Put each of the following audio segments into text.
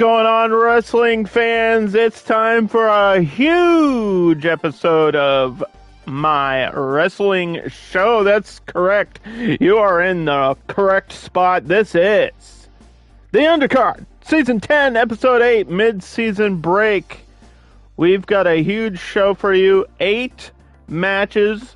going on, wrestling fans? It's time for a huge episode of my wrestling show. That's correct. You are in the correct spot. This is The Undercard, Season 10, Episode 8, Mid-Season Break. We've got a huge show for you. 8 matches.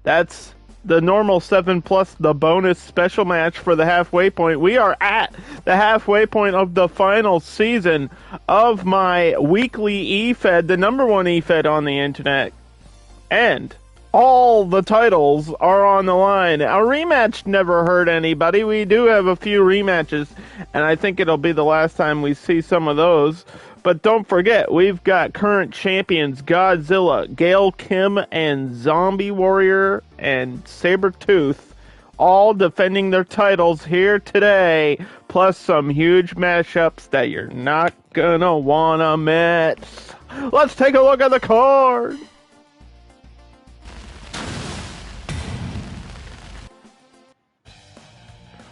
That's the normal 7 plus the bonus special match for the halfway point. We are at the halfway point of the final season of my weekly eFed, the number one eFed on the internet. And all the titles are on the line. A rematch never hurt anybody. We do have a few rematches, and I think it'll be the last time we see some of those. But don't forget, we've got current champions Godzilla, Gail Kim, and Zombie Warrior, and Sabretooth, all defending their titles here today, plus some huge matchups that you're not gonna wanna miss. Let's take a look at the card.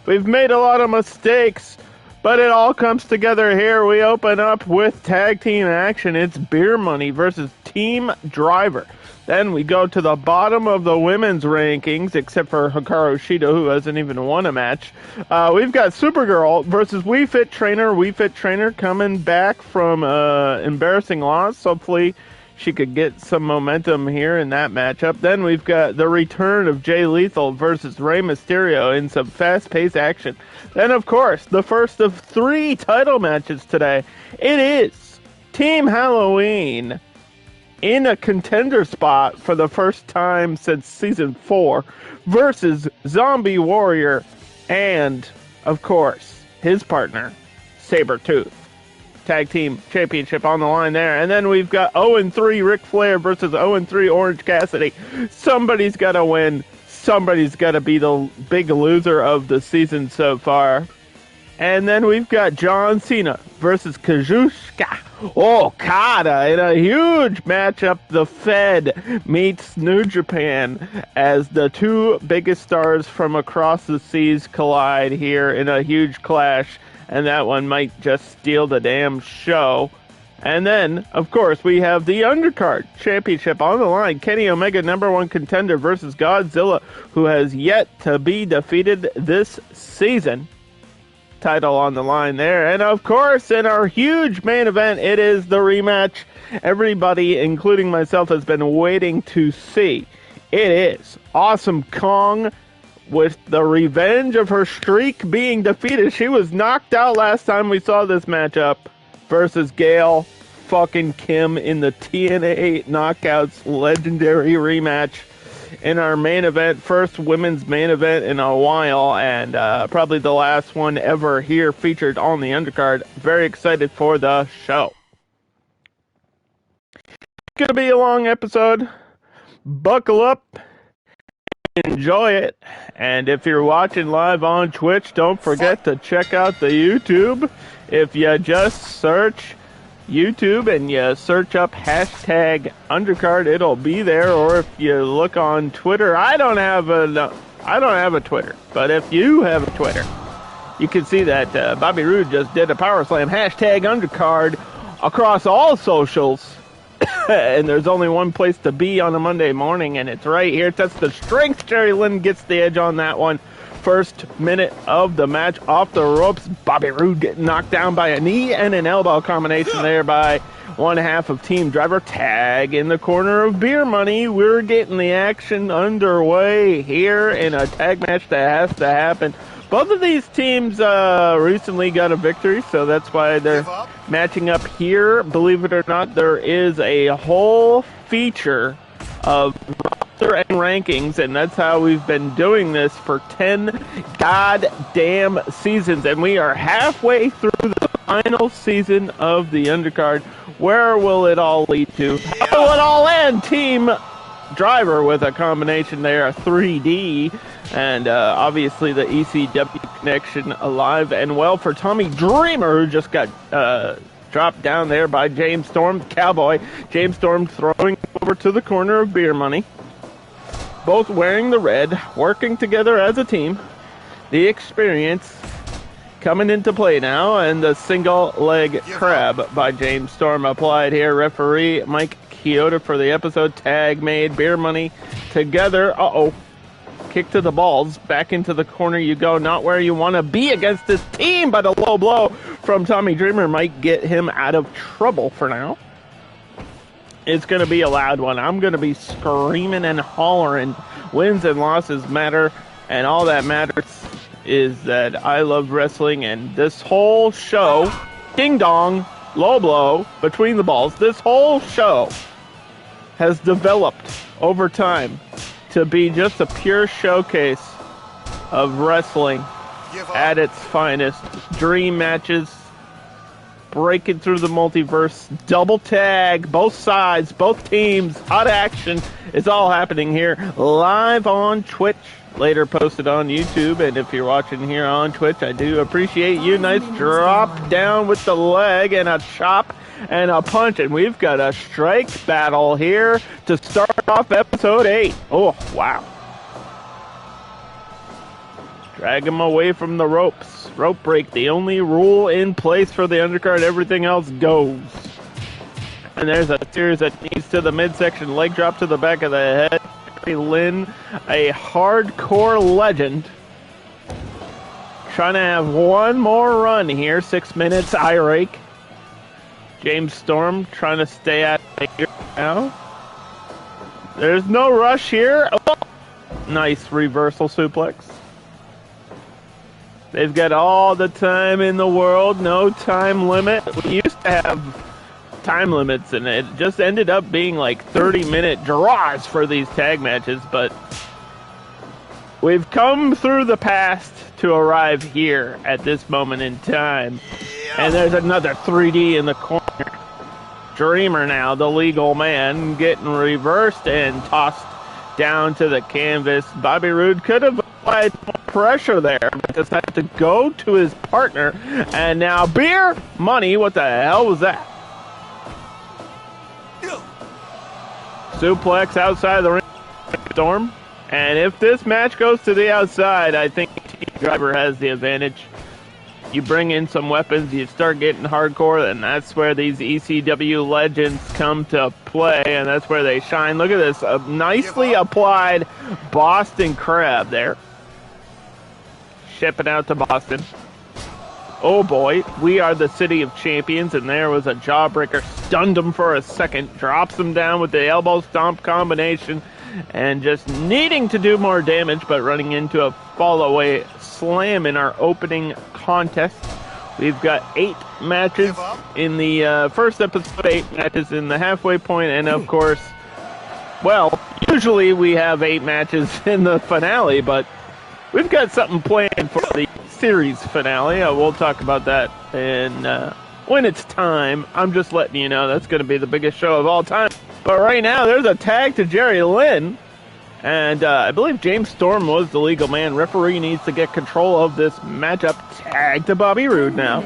We've made a lot of mistakes, but it all comes together here. We open up with tag team action. It's Beer Money versus Team Driver. Then we go to the bottom of the women's rankings, except for Hikaru Shida, who hasn't even won a match. We've got Supergirl versus We Fit Trainer. We Fit Trainer coming back from embarrassing loss. Hopefully she could get some momentum here in that matchup. Then we've got the return of Jay Lethal versus Rey Mysterio in some fast-paced action. Then, of course, the first of 3 title matches today. It is Team Halloween in a contender spot for the first time since Season 4 versus Zombie Warrior and, of course, his partner, Sabretooth. Tag Team Championship on the line there. And then we've got 0-3 Ric Flair versus 0-3 Orange Cassidy. Somebody's got to win. Somebody's got to be the big loser of the season so far. And then we've got John Cena versus Kazuchika Okada in a huge matchup. The Fed meets New Japan as the 2 biggest stars from across the seas collide here in a huge clash. And that one might just steal the damn show. And then, of course, we have the Undercard Championship on the line. Kenny Omega, number 1 contender, versus Godzilla, who has yet to be defeated this season. Title on the line there. And, of course, in our huge main event, it is the rematch everybody, including myself, has been waiting to see. It is Awesome Kong with the revenge of her streak being defeated. She was knocked out last time we saw this matchup versus Gail fucking Kim in the TNA Knockouts legendary rematch in our main event, first women's main event in a while, and probably the last one ever here featured on the Undercard. Very excited for the show. It's gonna be a long episode. Buckle up. Enjoy it. And if you're watching live on Twitch, don't forget to check out the YouTube. If you just search YouTube and you search up hashtag Undercard, it'll be there. Or if you look on Twitter, I don't have a Twitter, but if you have a Twitter, you can see that Bobby Roode just did a power slam hashtag Undercard across all socials. And there's only one place to be on a Monday morning, and it's right here. That's the strength. Jerry Lynn gets the edge on that one. First minute of the match off the ropes. Bobby Roode getting knocked down by a knee and an elbow combination there by one half of Team Driver. Tag in the corner of Beer Money. We're getting the action underway here in a tag match that has to happen. Both of these teams recently got a victory, so that's why they're matching up here. Believe it or not, there is a whole feature of roster and rankings, and that's how we've been doing this for 10 goddamn seasons. And we are halfway through the final season of the Undercard. Where will it all lead to? How will it all end? Team Driver with a combination there, a 3D, and obviously the ECW connection alive and well for Tommy Dreamer, who just got dropped down there by James Storm, Cowboy. James Storm throwing over to the corner of Beer Money. Both wearing the red, working together as a team. The experience coming into play now, and the single leg crab by James Storm applied here. Referee Mike Chioda for the episode. Tag made. Beer Money together. Kick to the balls. Back into the corner you go. Not where you want to be against this team, but a low blow from Tommy Dreamer might get him out of trouble for now. It's going to be a loud one. I'm going to be screaming and hollering. Wins and losses matter, and all that matters is that I love wrestling, and this whole show, ding dong, low blow, between the balls, this whole show has developed over time to be just a pure showcase of wrestling at its finest. Dream matches, breaking through the multiverse, double tag, both sides, both teams, hot action. It's all happening here live on Twitch, later posted on YouTube. And if you're watching here on Twitch, I do appreciate you. Nice drop down with the leg and a chop and a punch. And we've got a strike battle here to start off episode 8. Oh, wow. Drag him away from the ropes. Rope break, the only rule in place for the undercard. Everything else goes. And there's a series of knees to the midsection, leg drop to the back of the head. Lynn, a hardcore legend, trying to have one more run here. 6 minutes, eye rake. James Storm trying to stay at it here now. There's no rush here. Oh, nice reversal suplex. They've got all the time in the world, no time limit. We used to have time limits, and it just ended up being like 30-minute draws for these tag matches, but we've come through the past to arrive here at this moment in time. And there's another 3D in the corner. Dreamer now, the legal man, getting reversed and tossed down to the canvas. Bobby Roode could have applied more pressure there, but decided to go to his partner. And now Beer Money, what the hell was that? Suplex outside the ring, Storm. And if this match goes to the outside, I think Team Driver has the advantage. You bring in some weapons, you start getting hardcore, and that's where these ECW legends come to play, and that's where they shine. Look at this, a nicely applied Boston Crab there. Shipping out to Boston. Oh boy, we are the city of champions, and there was a jawbreaker. Stunned him for a second, drops him down with the elbow stomp combination, and just needing to do more damage, but running into a fall-away slam in our opening contest. We've got 8 matches in the first episode, 8 matches in the halfway point, and of course, well, usually we have 8 matches in the finale, but we've got something planned for the series finale. We'll talk about that when it's time. I'm just letting you know that's going to be the biggest show of all time. But right now, there's a tag to Jerry Lynn. And I believe James Storm was the legal man. Referee needs to get control of this matchup. Tag to Bobby Roode now.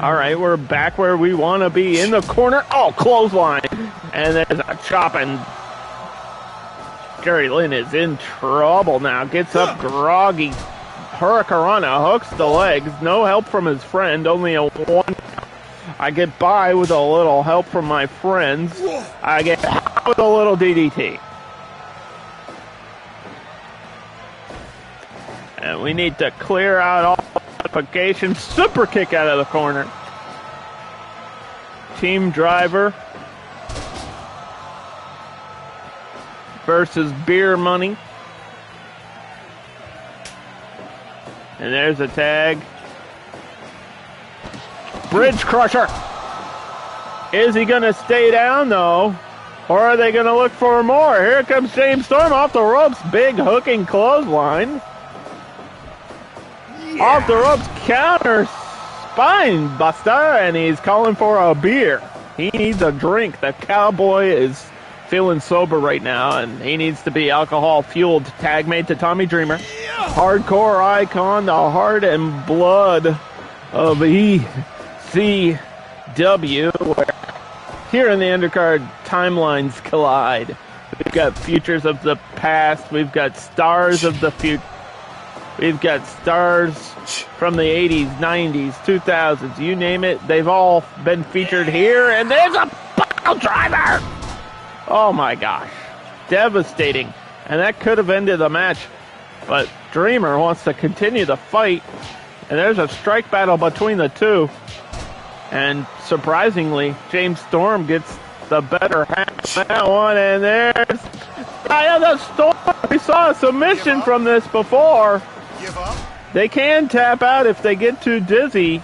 All right, we're back where we want to be in the corner. Oh, clothesline. And there's a chop, and Jerry Lynn is in trouble now. Gets up groggy. Hurricanrana hooks the legs. No help from his friend. Only a 1. I get by with a little help from my friends. I get with a little DDT. And we need to clear out all notifications. Super kick out of the corner. Team Driver versus Beer Money. And there's a tag. Bridge Crusher. Is he going to stay down, though? Or are they going to look for more? Here comes James Storm off the ropes. Big hooking clothesline. Yeah. Off the ropes, counter spine buster, and he's calling for a beer. He needs a drink. The cowboy is feeling sober right now, and he needs to be alcohol-fueled. Tag made to Tommy Dreamer. Yeah. Hardcore icon, the heart and blood of ECW, where here in the undercard, timelines collide. We've got futures of the past. We've got stars of the future. We've got stars from the 80s, 90s, 2000s, you name it. They've all been featured here, and there's a pile driver! Oh my gosh. Devastating. And that could have ended the match, but Dreamer wants to continue the fight, and there's a strike battle between the two. And surprisingly, James Storm gets the better half of that one, and there's the Storm. We saw a submission from this before. They can tap out if they get too dizzy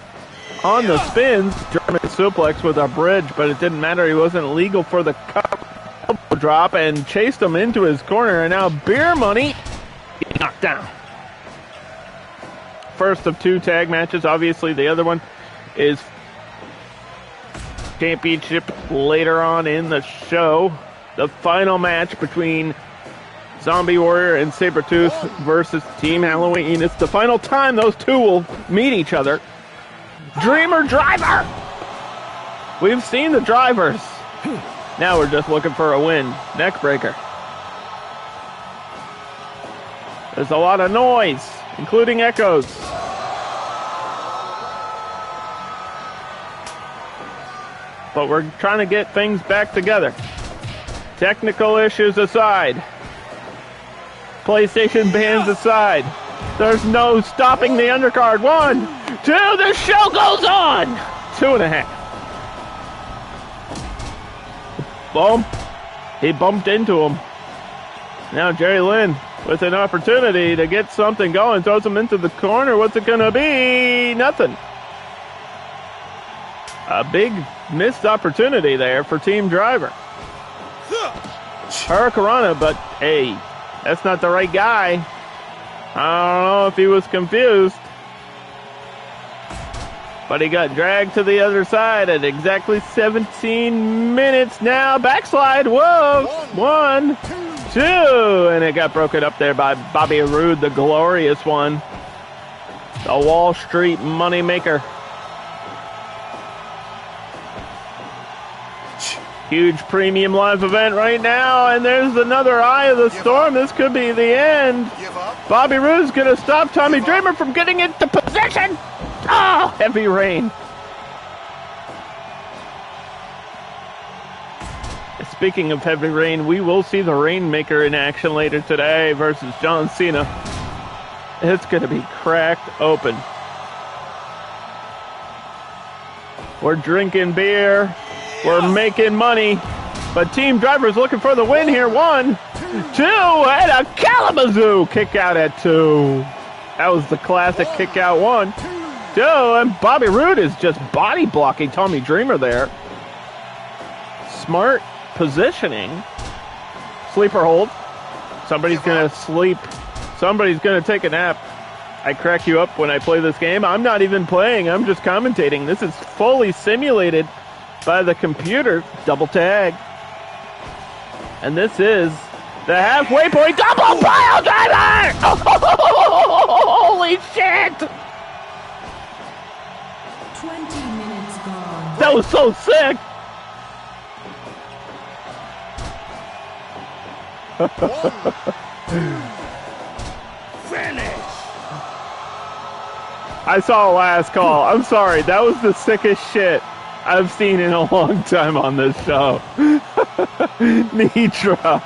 on the spins. German suplex with a bridge, but it didn't matter. He wasn't legal for the elbow drop and chased him into his corner. And now Beer Money knocked down. First of two tag matches. Obviously, the other one is championship later on in the show. The final match between Zombie Warrior and Sabretooth versus Team Halloween. It's the final time those two will meet each other. Dreamer Driver! We've seen the drivers. Now we're just looking for a win. Neckbreaker. There's a lot of noise, including echoes. But we're trying to get things back together. Technical issues aside. PlayStation bans aside. There's no stopping the undercard. 1, 2, the show goes on! 2.5. Bump. He bumped into him. Now Jerry Lynn with an opportunity to get something going. Throws him into the corner. What's it gonna be? Nothing. A big missed opportunity there for Team Driver. Hurricanrana, but hey, that's not the right guy. I don't know if he was confused. But he got dragged to the other side at exactly 17 minutes now. Backslide, whoa! 1, 2, and it got broken up there by Bobby Roode, the glorious one. The Wall Street moneymaker. Huge premium live event right now, and there's another Eye of the Storm. This could be the end. Bobby Roode's going to stop Tommy Dreamer from getting into position. Oh, heavy rain. Speaking of heavy rain, we will see the Rainmaker in action later today versus John Cena. It's going to be cracked open. We're drinking beer. We're making money. But Team Driver's looking for the win here. 1, 2, and a Kalamazoo kick out at 2. That was the classic kick out 1, 2, and Bobby Roode is just body blocking Tommy Dreamer there. Smart positioning. Sleeper hold. Somebody's going to sleep. Somebody's going to take a nap. I crack you up when I play this game. I'm not even playing. I'm just commentating. This is fully simulated by the computer. Double tag. And this is the halfway point. Double pile driver! Oh, holy shit! 20 minutes gone. That was so sick! Finish! I saw last call. I'm sorry. That was the sickest shit I've seen in a long time on this show. Knee drop.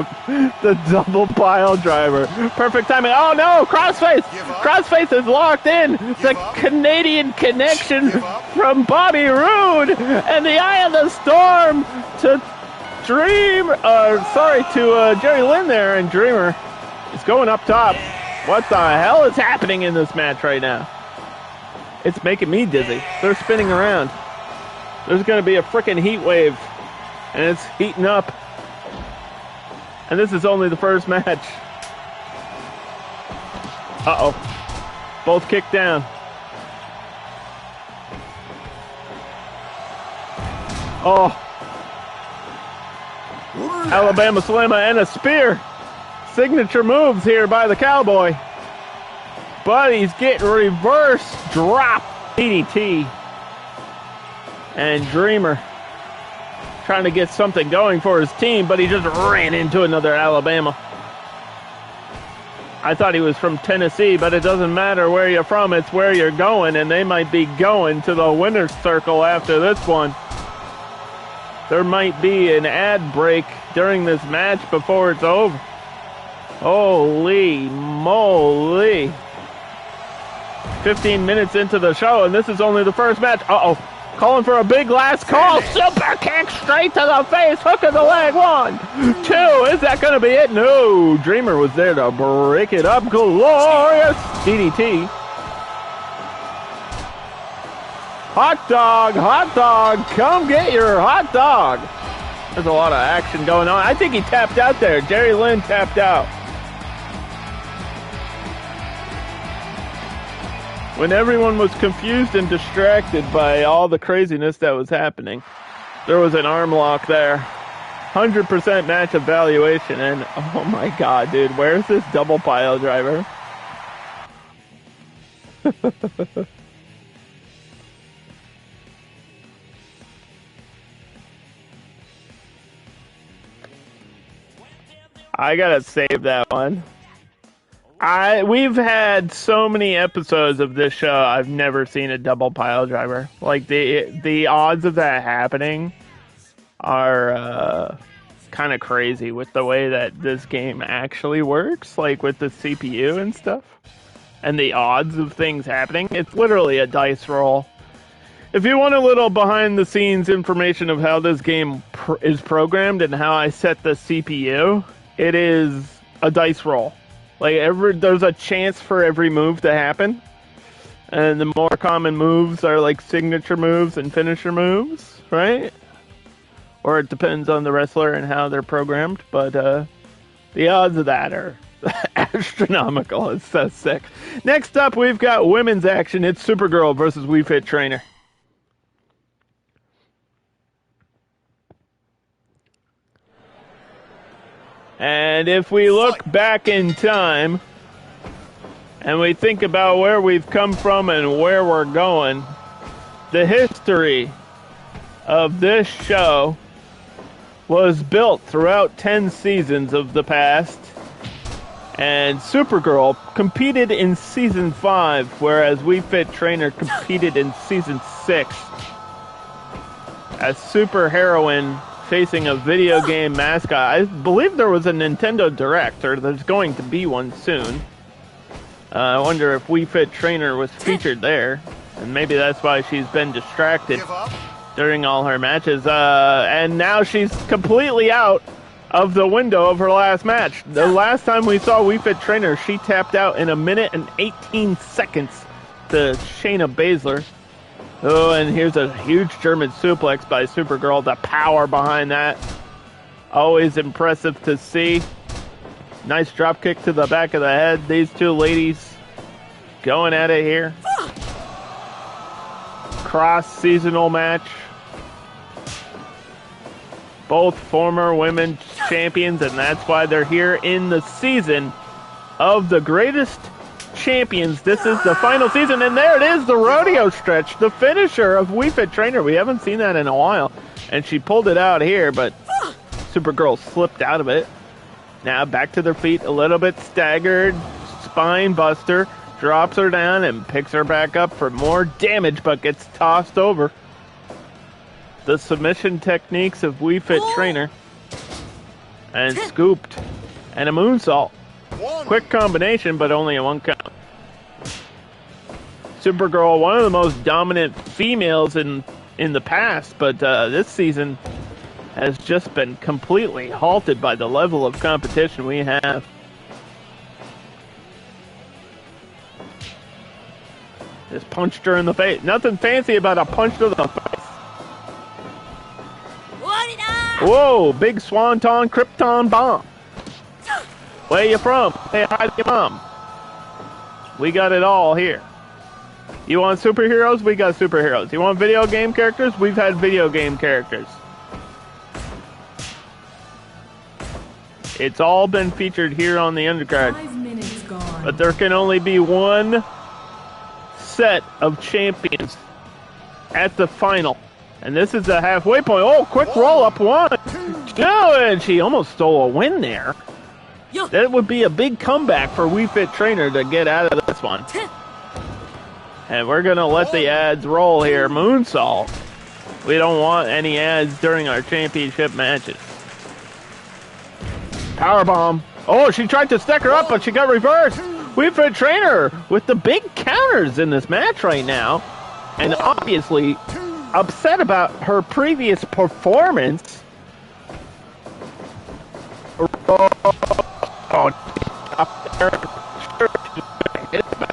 The double pile driver. Perfect timing. Oh no! Crossface! Crossface is locked in. The Canadian connection from Bobby Roode. And the Eye of the Storm to Jerry Lynn there. And Dreamer is going up top. What the hell is happening in this match right now? It's making me dizzy. They're spinning around. There's going to be a freaking heat wave. And it's heating up. And this is only the first match. Uh-oh. Both kicked down. Oh. Alabama Slammer and a spear. Signature moves here by the Cowboy. But he's getting reverse drop DDT. And Dreamer trying to get something going for his team, but he just ran into another Alabama. I thought he was from Tennessee, but it doesn't matter where you're from, it's where you're going, and they might be going to the winner's circle after this one. There might be an ad break during this match before it's over. Holy moly. 15 minutes into the show, and this is only the first match. Uh-oh. Calling for a big last call. Super kick straight to the face. Hook of the leg. 1, 2. Is that going to be it? No. Dreamer was there to break it up. Glorious DDT. Hot dog. Come get your hot dog. There's a lot of action going on. I think he tapped out there. Jerry Lynn tapped out. When everyone was confused and distracted by all the craziness that was happening, there was an arm lock there. 100% match evaluation, and oh my god, dude, where's this double pile driver? I gotta save that one. We've had so many episodes of this show, I've never seen a double pile driver. Like, the odds of that happening are kind of crazy with the way that this game actually works, like with the CPU and stuff. And the odds of things happening, it's literally a dice roll. If you want a little behind-the-scenes information of how this game is programmed and how I set the CPU, it is a dice roll. Like, there's a chance for every move to happen. And the more common moves are like signature moves and finisher moves, right? Or it depends on the wrestler and how they're programmed. But the odds of that are astronomical. It's so sick. Next up, we've got women's action. It's Supergirl versus Wii Fit Trainer. And if we look back in time and we think about where we've come from and where we're going, the history of this show was built throughout 10 seasons of the past. And Supergirl competed in Season 5, whereas Wii Fit Trainer competed in Season 6. As super heroine facing a video game mascot. I believe there was a Nintendo Direct, or there's going to be one soon. I wonder if Wii Fit Trainer was featured there, and maybe that's why she's been distracted during all her matches. And now she's completely out of the window of her last match. The last time we saw Wii Fit Trainer, she tapped out in 1 minute and 18 seconds to Shayna Baszler. Oh, and here's a huge German suplex by Supergirl. The power behind that. Always impressive to see. Nice drop kick to the back of the head. These two ladies going at it here. Cross-seasonal match. Both former women's champions, and that's why they're here in the season of the greatest champions. This is the final season, and there it is, the rodeo stretch, the finisher of Wii Fit Trainer. We haven't seen that in a while, and she pulled it out here, but Supergirl slipped out of it. Now back to their feet, a little bit staggered, spine buster, drops her down and picks her back up for more damage, but gets tossed over. The submission techniques of Wii Fit Trainer, and scooped, and a moonsault. Quick combination, but only a 1 count. Supergirl, one of the most dominant females in the past, but this season has just been completely halted by the level of competition we have. Just punched her in the face. Nothing fancy about a punch to the face. Whoa, big Swanton Krypton bomb. Where you from? Hey, hi to your mom. We got it all here. You want superheroes? We got superheroes. You want video game characters? We've had video game characters. It's all been featured here on the undercard. 5 minutes gone. But there can only be one set of champions at the final. And this is the halfway point. Oh, quick roll up. 1, 2, and she almost stole a win there. That would be a big comeback for We Fit Trainer to get out of this one. And we're going to let the ads roll here. Moonsault. We don't want any ads during our championship matches. Powerbomb. Oh, she tried to stack her up, but she got reversed. We Fit Trainer with the big counters in this match right now. And obviously upset about her previous performance. Oh, up there.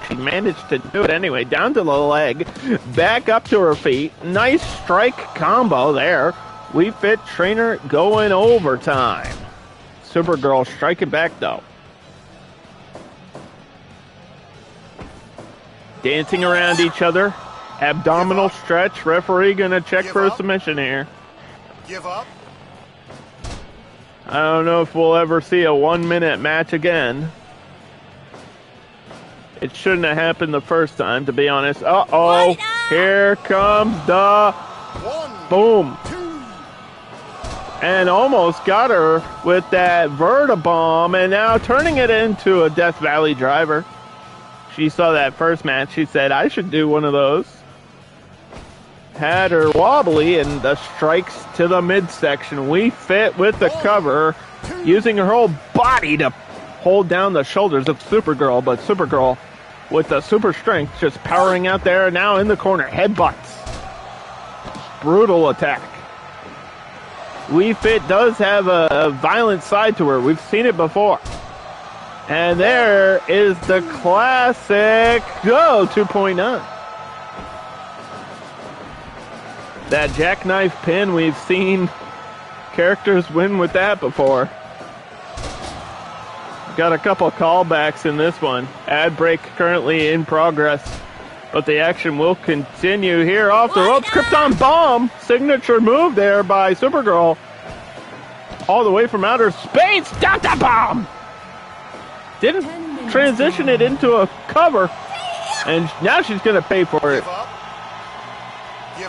She managed to do it anyway. Down to the leg. Back up to her feet. Nice strike combo there. We Fit Trainer going overtime. Supergirl striking back though. Dancing around each other. Abdominal stretch. Referee gonna check for a submission here. Give up. I don't know if we'll ever see a 1 minute match again. It shouldn't have happened the first time, to be honest. Uh-oh. Here comes the boom. And almost got her with that Vertibomb, and now turning it into a Death Valley driver. She saw that first match. She said, I should do one of those. Had her wobbly, and the strikes to the midsection. We Fit with the cover, using her whole body to hold down the shoulders of Supergirl, but Supergirl with the super strength just powering out there, now in the corner. Headbutts. Brutal attack. We Fit does have a violent side to her. We've seen it before. And there is the classic Go 2.9. That jackknife pin, we've seen characters win with that before. Got a couple callbacks in this one. Ad break currently in progress, but the action will continue here off the ropes. Krypton Bomb, signature move there by Supergirl. All the way from outer space, Dr. Bomb! Didn't transition it into a cover, and now she's going to pay for it.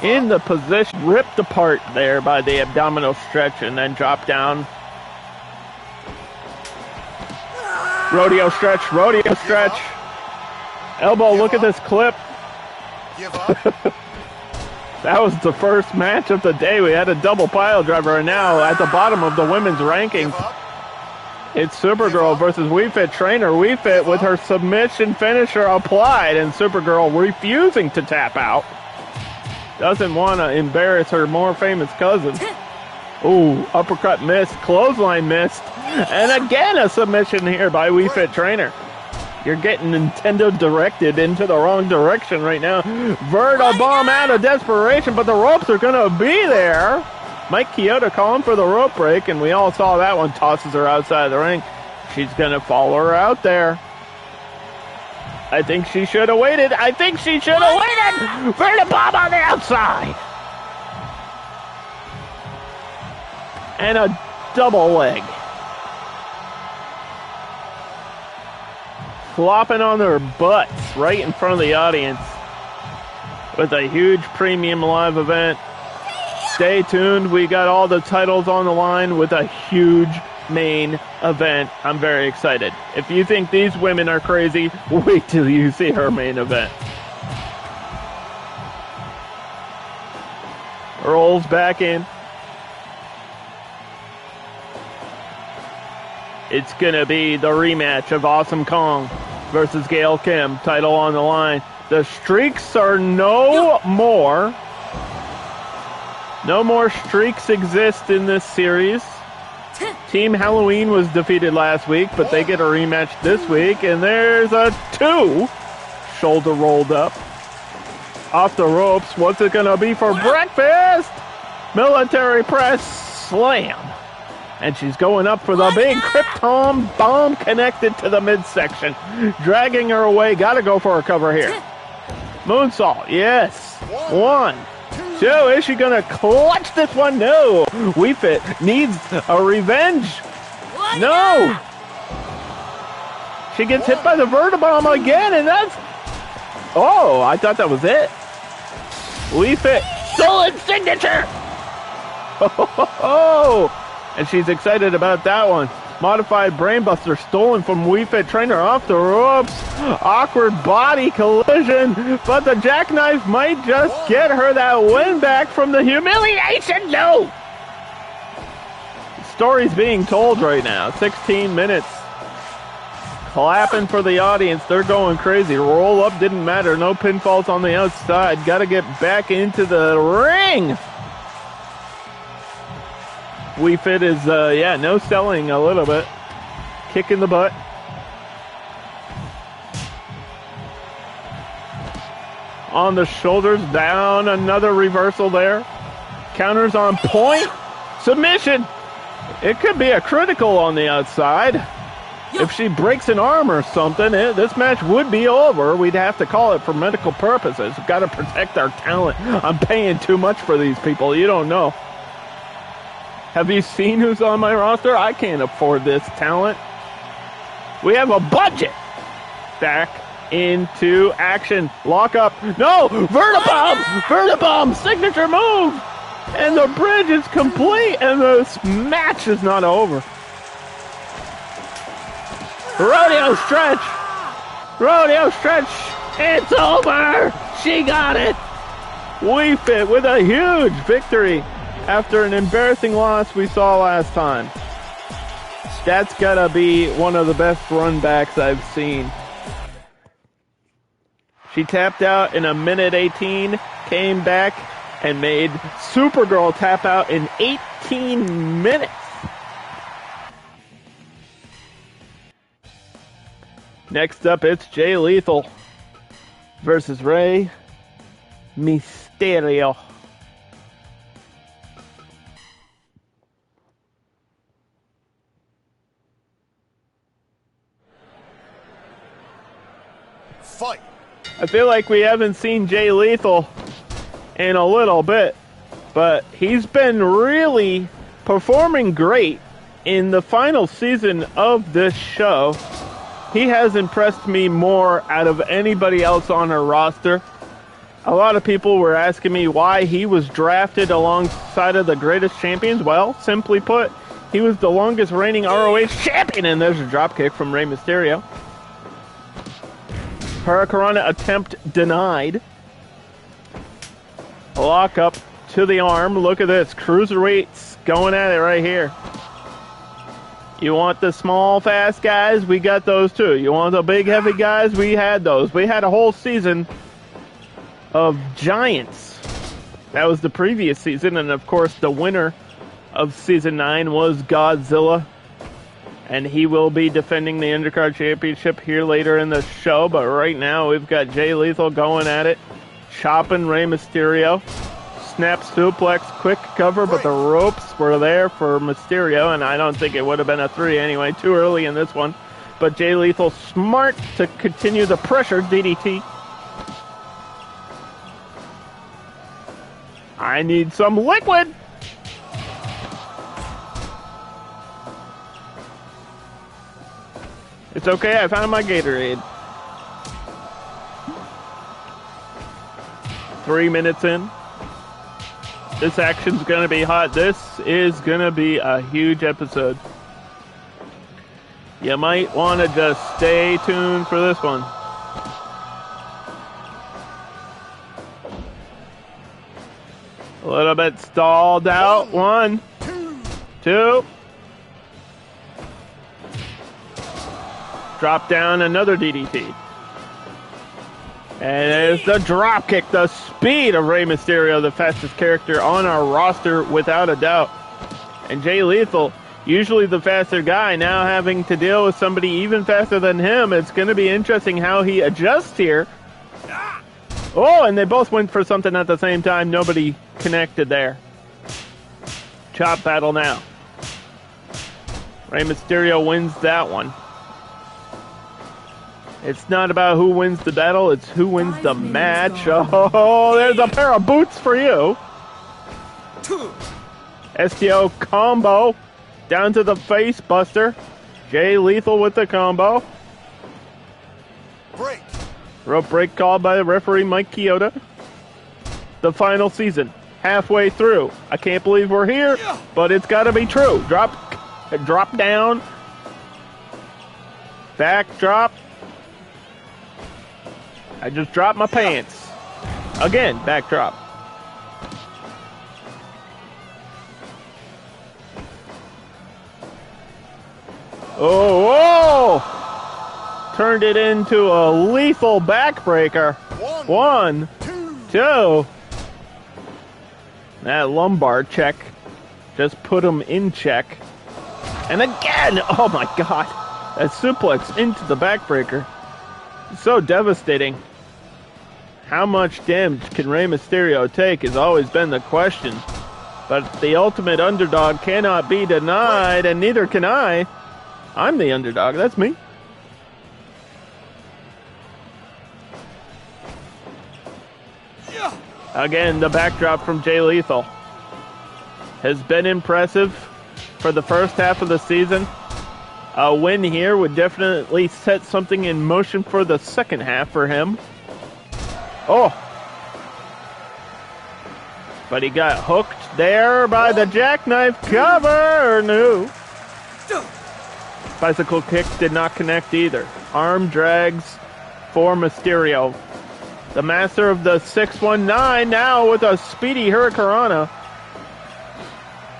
In the position, ripped apart there by the abdominal stretch and then dropped down. Rodeo stretch. Elbow, look at this clip. That was the first match of the day. We had a double pile driver, and now at the bottom of the women's rankings, it's Supergirl versus We Fit Trainer. We Fit with her submission finisher applied, and Supergirl refusing to tap out. Doesn't want to embarrass her more famous cousin. Ooh, uppercut missed, clothesline missed, and again a submission here by We Fit Trainer. You're getting Nintendo directed into the wrong direction right now. Vertibomb out of desperation, but the ropes are going to be there. Mike Chioda calling for the rope break, and we all saw that one. Tosses her outside of the ring. She's going to follow her out there. I think she should have waited. Vertibomb on the outside. And a double leg. Flopping on their butts right in front of the audience with a huge premium live event. Stay tuned. We got all the titles on the line with a huge main event. I'm very excited. If you think these women are crazy, wait till you see her main event. Rolls back in. It's going to be the rematch of Awesome Kong versus Gail Kim. Title on the line. The streaks are no more. No more streaks exist in this series. Team Halloween was defeated last week, but they get a rematch this week. And there's a 2. Shoulder rolled up. Off the ropes. What's it going to be for breakfast? Military press slam. And she's going up for the big Krypton Bomb connected to the midsection. Dragging her away. Got to go for a cover here. Moonsault. Yes. 1, 2. Is she going to clutch this one? No. We Fit needs a revenge. No. She gets hit by the Vertibomb again, and that's... Oh, I thought that was it. We Fit. Stolen signature. Oh. And she's excited about that one. Modified Brainbuster stolen from Wii Fit Trainer off the ropes. Awkward body collision, but the jackknife might just get her that win back from the humiliation. No! The story's being told right now. 16 minutes. Clapping for the audience. They're going crazy. Roll up didn't matter. No pinfalls on the outside. Got to get back into the ring. Wii Fit is, no selling a little bit. Kick in the butt. On the shoulders, down, another reversal there. Counters on point. Submission. It could be a critical on the outside. If she breaks an arm or something, this match would be over. We'd have to call it for medical purposes. We've got to protect our talent. I'm paying too much for these people. You don't know. Have you seen who's on my roster? I can't afford this talent. We have a budget. Back into action. Lock up. No! Vertibomb! Vertibomb! Signature move! And the bridge is complete, and this match is not over. Rodeo stretch! Rodeo stretch! It's over! She got it! Wii Fit with a huge victory after an embarrassing loss we saw last time. That's gotta be one of the best run backs I've seen. She tapped out in a minute 18, came back, and made Supergirl tap out in 18 minutes. Next up, it's Jay Lethal versus Rey Mysterio. Fight. I feel like we haven't seen Jay Lethal in a little bit, but he's been really performing great in the final season of this show. He has impressed me more out of anybody else on her roster. A lot of people were asking me why he was drafted alongside of the greatest champions. Well, simply put, he was the longest reigning ROH champion, and there's a dropkick from Rey Mysterio. Hurricanrana attempt denied. Lock up to the arm. Look at this. Cruiserweights going at it right here. You want the small, fast guys? We got those too. You want the big, heavy guys? We had those. We had a whole season of giants. That was the previous season, and of course the winner of season 9 was Godzilla. And he will be defending the Undercard Championship here later in the show. But right now, we've got Jay Lethal going at it. Chopping Rey Mysterio. Snap suplex, quick cover, but the ropes were there for Mysterio. And I don't think it would have been a 3 anyway. Too early in this one. But Jay Lethal smart to continue the pressure. DDT. I need some liquid. It's okay, I found my Gatorade. 3 minutes in. This action's gonna be hot. This is gonna be a huge episode. You might want to just stay tuned for this one. A little bit stalled out. 1, 2. Drop down, another DDT. And there's the drop kick, the speed of Rey Mysterio, the fastest character on our roster without a doubt. And Jay Lethal, usually the faster guy, now having to deal with somebody even faster than him. It's going to be interesting how he adjusts here. Oh, and they both went for something at the same time. Nobody connected there. Chop battle now. Rey Mysterio wins that one. It's not about who wins the battle, it's who wins the match. Oh, there's a pair of boots for you. STO combo. Down to the face buster. Jay Lethal with the combo. Break. Rope break called by the referee Mike Chioda. The final season. Halfway through. I can't believe we're here, but it's got to be true. Drop down. Backdrop. I just dropped my pants. Again, backdrop. Oh, whoa! Turned it into a lethal backbreaker. One, two. That lumbar check just put him in check. And again, oh my God, that suplex into the backbreaker. So devastating. How much damage can Rey Mysterio take has always been the question. But the ultimate underdog cannot be denied, and neither can I. I'm the underdog, that's me. Again, the backdrop from Jay Lethal has been impressive for the first half of the season. A win here would definitely set something in motion for the second half for him. Oh. But he got hooked there by the jackknife cover. No. Bicycle kick did not connect either. Arm drags for Mysterio. The master of the 619 now with a speedy Hurricanrana.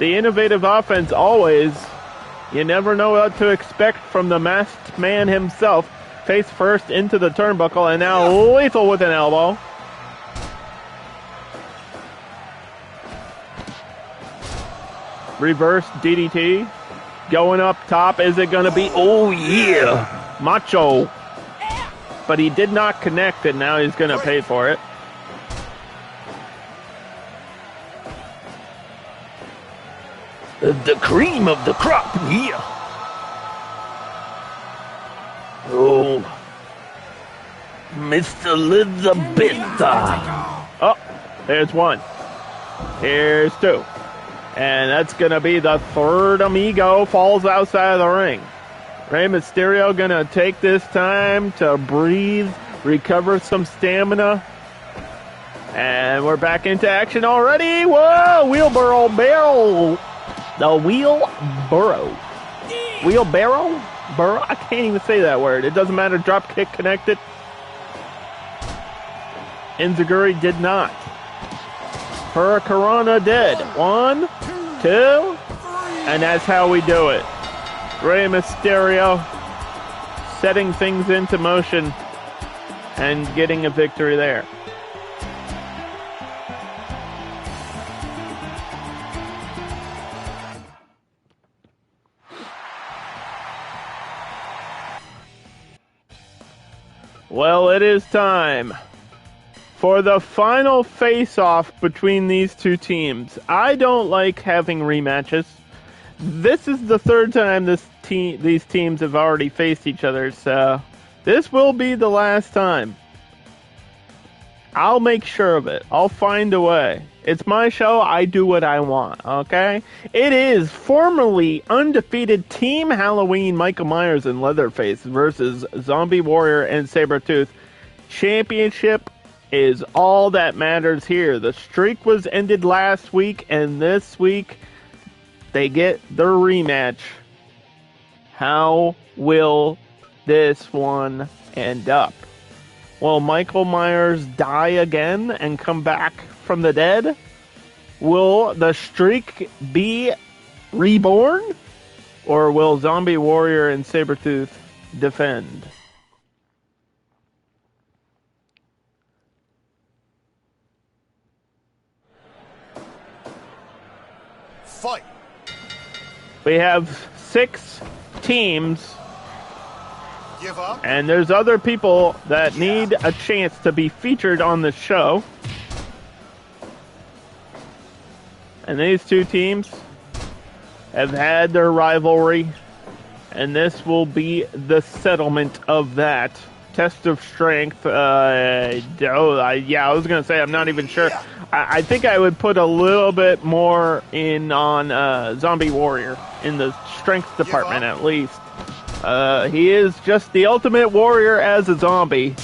The innovative offense always. You never know what to expect from the masked man himself. Face first into the turnbuckle and now Lethal with an elbow. Reverse DDT. Going up top. Is it going to be? Oh, yeah. Macho. But he did not connect and now he's going to pay for it. The cream of the crop, yeah. Oh, Mr. Elizabeth. Oh, there's one. Here's two. And that's going to be the third amigo falls outside of the ring. Rey Mysterio going to take this time to breathe, recover some stamina. And we're back into action already. Whoa, wheelbarrow barrel. The wheelbarrow. Wheelbarrow? Burrow? I can't even say that word. It doesn't matter. Drop kick connected. Enziguri did not. Hurricanrana did. 1, 2, and that's how we do it. Rey Mysterio setting things into motion and getting a victory there. Well, it is time for the final face-off between these two teams. I don't like having rematches. This is the third time these teams have already faced each other, so this will be the last time. I'll make sure of it. I'll find a way. It's my show. I do what I want, okay? It is formerly undefeated Team Halloween Michael Myers and Leatherface versus Zombie Warrior and Sabretooth. Championship is all that matters here. The streak was ended last week, and this week they get their rematch. How will this one end up? Will Michael Myers die again and come back from the dead? Will the streak be reborn? Or will Zombie Warrior and Sabretooth defend? Fight. We have 6 teams. Give up. And there's other people that need a chance to be featured on the show. And these two teams have had their rivalry. And this will be the settlement of that. Test of strength. I was going to say I'm not even sure. I think I would put a little bit more in on Zombie Warrior in the strength department at least. He is just the ultimate warrior as a zombie.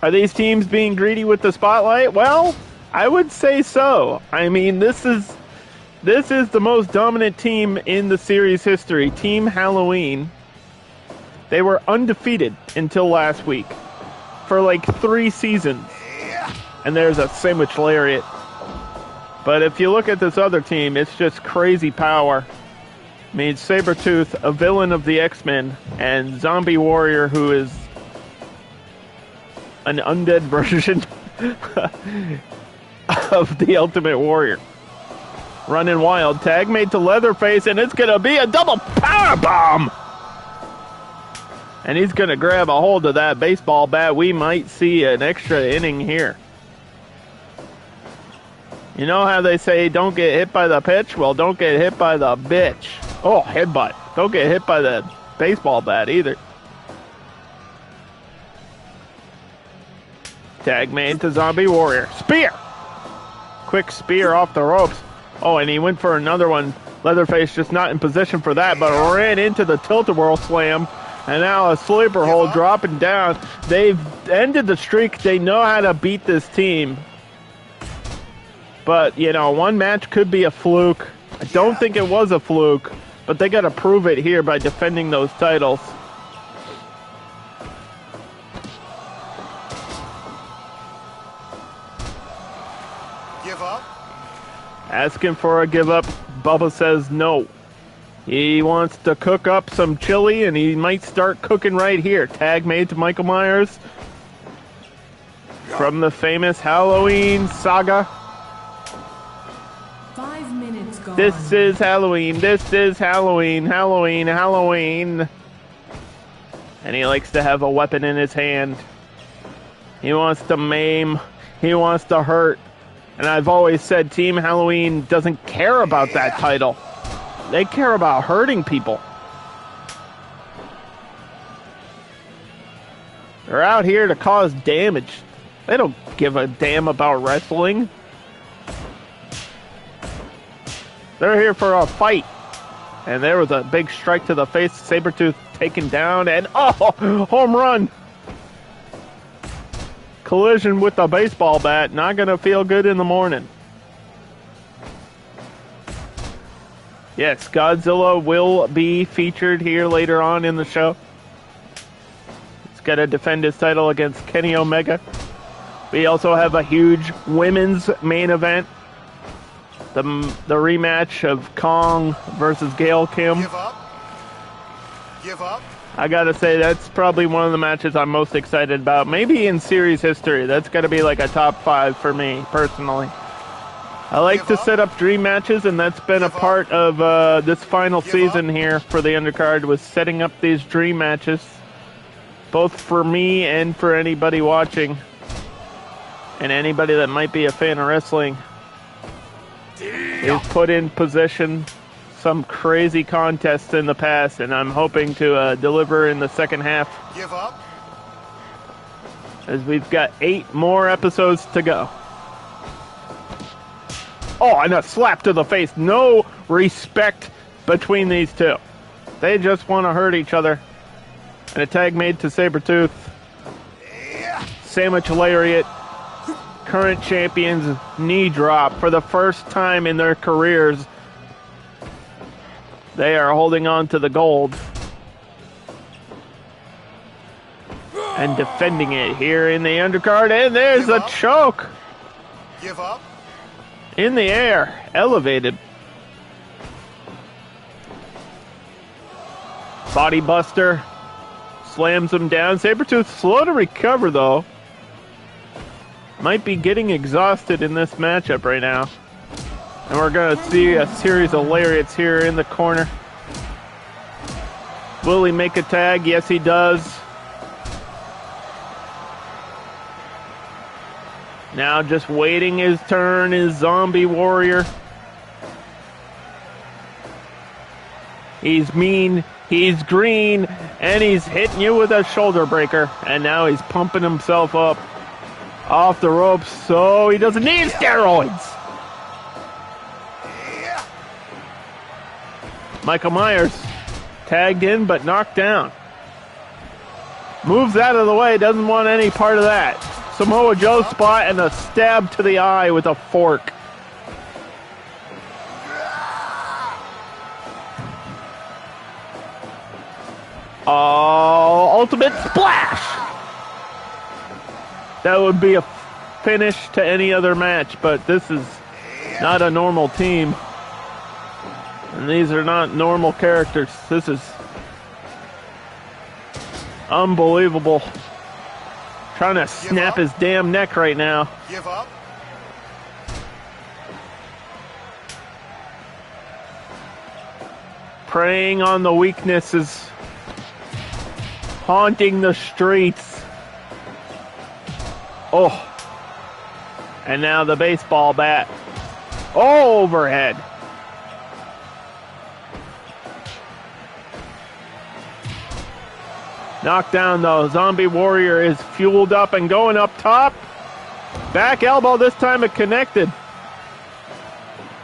Are these teams being greedy with the spotlight? Well, I would say so. I mean, this is This is the most dominant team in the series history, Team Halloween. They were undefeated until last week for like 3 seasons. And there's a sandwich lariat. But if you look at this other team, it's just crazy power. I mean, Sabretooth, a villain of the X-Men, and Zombie Warrior, who is an undead version of the Ultimate Warrior. Running wild. Tag made to Leatherface, and it's going to be a double power bomb. And he's going to grab a hold of that baseball bat. We might see an extra inning here. You know how they say don't get hit by the pitch? Well, don't get hit by the bitch. Oh, headbutt. Don't get hit by the baseball bat either. Tag made to Zombie Warrior. Spear! Quick spear off the ropes. Oh, and he went for another one. Leatherface just not in position for that, but ran into the tilt-a-whirl slam. And now a sleeper hold dropping down. They've ended the streak. They know how to beat this team. But, you know, one match could be a fluke. I don't think it was a fluke, but they got to prove it here by defending those titles. Give up. Asking for a give up. Bubba says no. He wants to cook up some chili, and he might start cooking right here. Tag made to Michael Myers from the famous Halloween saga. 5 minutes gone. This is Halloween. This is Halloween. Halloween. Halloween. And he likes to have a weapon in his hand. He wants to maim. He wants to hurt. And I've always said Team Halloween doesn't care about that title. They care about hurting people. They're out here to cause damage. They don't give a damn about wrestling. They're here for a fight. And there was a big strike to the face. Sabretooth taken down. And, oh, home run. Collision with the baseball bat. Not going to feel good in the morning. Yes, Godzilla will be featured here later on in the show. He's got to defend his title against Kenny Omega. We also have a huge women's main event. The rematch of Kong versus Gail Kim. Give up. Give up. I gotta say, that's probably one of the matches I'm most excited about. Maybe in series history. That's gotta be like a top 5 for me, personally. I like to set up dream matches, and that's been a part of this final season here for the undercard, was setting up these dream matches. Both for me and for anybody watching. And anybody that might be a fan of wrestling. Is put in position some crazy contests in the past, and I'm hoping to deliver in the second half. Give up. As we've got 8 more episodes to go. Oh, and a slap to the face. No respect between these two. They just want to hurt each other. And a tag made to Sabretooth. Sandwich lariat. Current champions knee drop for the first time in their careers. They are holding on to the gold. And defending it here in the undercard. And there's a choke. Give up. In the air. Elevated. Body buster. Slams him down. Sabretooth slow to recover though. Might be getting exhausted in this matchup right now. And we're going to see a series of lariats here in the corner. Will he make a tag? Yes, he does. Now just waiting his turn is Zombie Warrior. He's mean, he's green, and he's hitting you with a shoulder breaker. And now he's pumping himself up off the ropes so he doesn't need steroids. Michael Myers tagged in but knocked down. Moves out of the way, doesn't want any part of that. Samoa Joe spot and a stab to the eye with a fork. Oh, ultimate splash! That would be a finish to any other match, but this is not a normal team. And these are not normal characters. This is unbelievable. Trying to snap his damn neck right now. Give up. Preying on the weaknesses. Haunting the streets. Oh. And now the baseball bat. Oh, overhead. Knockdown though. Zombie Warrior is fueled up and going up top. Back elbow, this time it connected.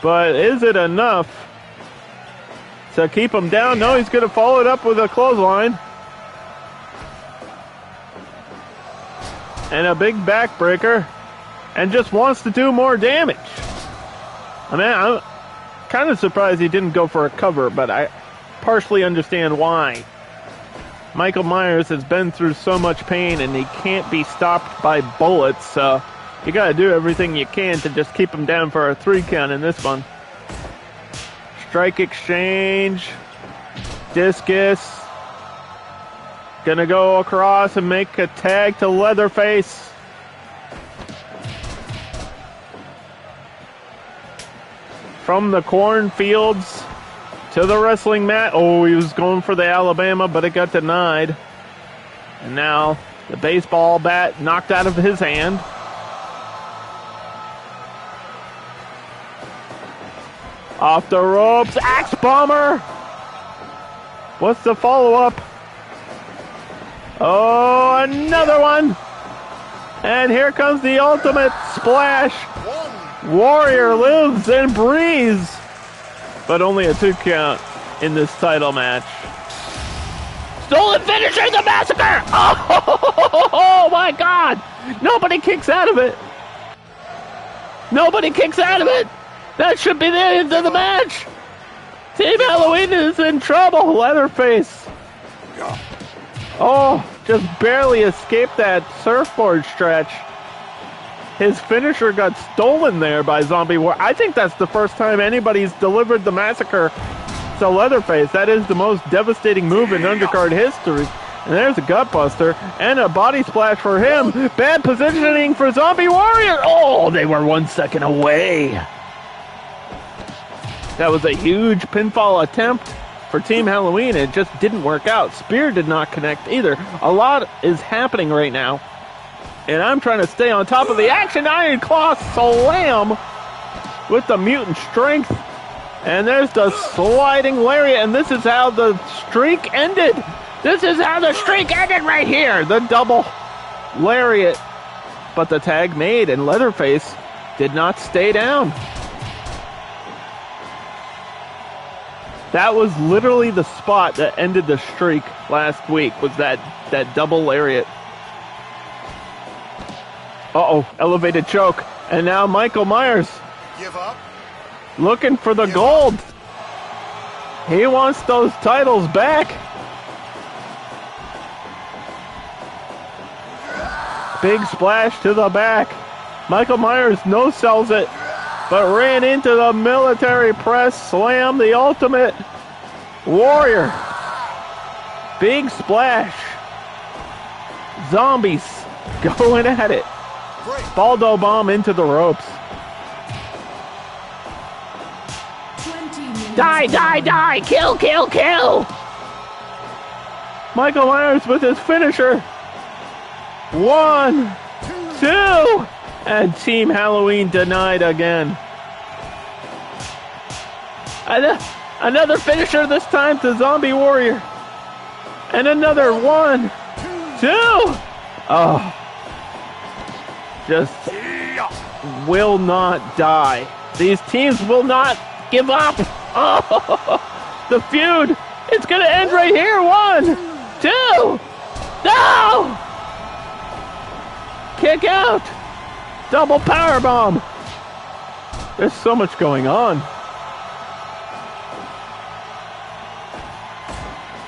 But is it enough to keep him down? No, he's going to follow it up with a clothesline. And a big backbreaker. And just wants to do more damage. I mean, I'm kind of surprised he didn't go for a cover, but I partially understand why. Michael Myers has been through so much pain and he can't be stopped by bullets, so you got to do everything you can to just keep him down for a 3 count in this one. Strike exchange. Discus. Gonna go across and make a tag to Leatherface. From the cornfields to the wrestling mat. Oh, he was going for the Alabama, but it got denied. And now the baseball bat knocked out of his hand. Off the ropes, Axe Bomber. What's the follow-up? Oh, another one. And here comes the ultimate splash. Warrior lives and breathes. But only a 2 count in this title match. Stolen finisher, the massacre! Oh my God! Nobody kicks out of it. Nobody kicks out of it. That should be the end of the match. Team Halloween is in trouble. Leatherface. Oh, just barely escaped that surfboard stretch. His finisher got stolen there by Zombie War. I think that's the first time anybody's delivered the massacre to Leatherface. That is the most devastating move in undercard history. And there's a gutbuster and a body splash for him. Bad positioning for Zombie Warrior. Oh, they were 1 second away. That was a huge pinfall attempt for Team Halloween. It just didn't work out. Spear did not connect either. A lot is happening right now. And I'm trying to stay on top of the action. Iron Claw slam with the mutant strength. And there's the sliding lariat. And this is how the streak ended. This is how the streak ended right here. The double lariat. But the tag made, and Leatherface did not stay down. That was literally the spot that ended the streak last week, was that double lariat. Uh-oh, elevated choke. And now Michael Myers Give up. looking for the gold. He wants those titles back. Big splash to the back. Michael Myers no-sells it, but ran into the military press slam, the ultimate warrior. Big splash. Zombies going at it. Baldo bomb into the ropes. 20 minutes. Die, die, die! Kill, kill, kill! Michael Myers with his finisher. 1, 2, and Team Halloween denied again. Another finisher, this time to Zombie Warrior. And another 1, 2. Oh. Just will not die. These teams will not give up. Oh, the feud. It's going to end right here. 1, 2. No! Kick out. Double power bomb. There's so much going on.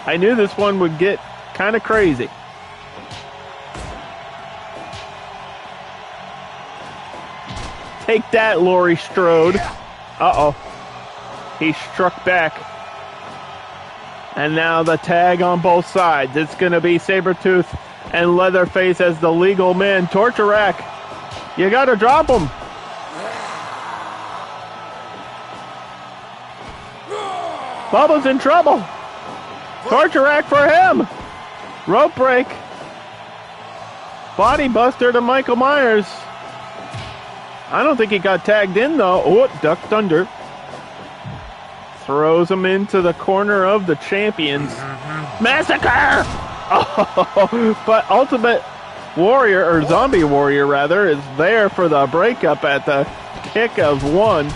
I knew this one would get kind of crazy. Take that, Laurie Strode. Uh-oh. He struck back. And now the tag on both sides. It's going to be Sabretooth and Leatherface as the legal men. Torture Rack. You got to drop him. Bubba's in trouble. Torture Rack for him. Rope break. Body buster to Michael Myers. I don't think he got tagged in, though. Oh, ducked under. Throws him into the corner of the champions. Massacre! Oh, but Ultimate Warrior, or Zombie Warrior, rather, is there for the breakup at the kick of one.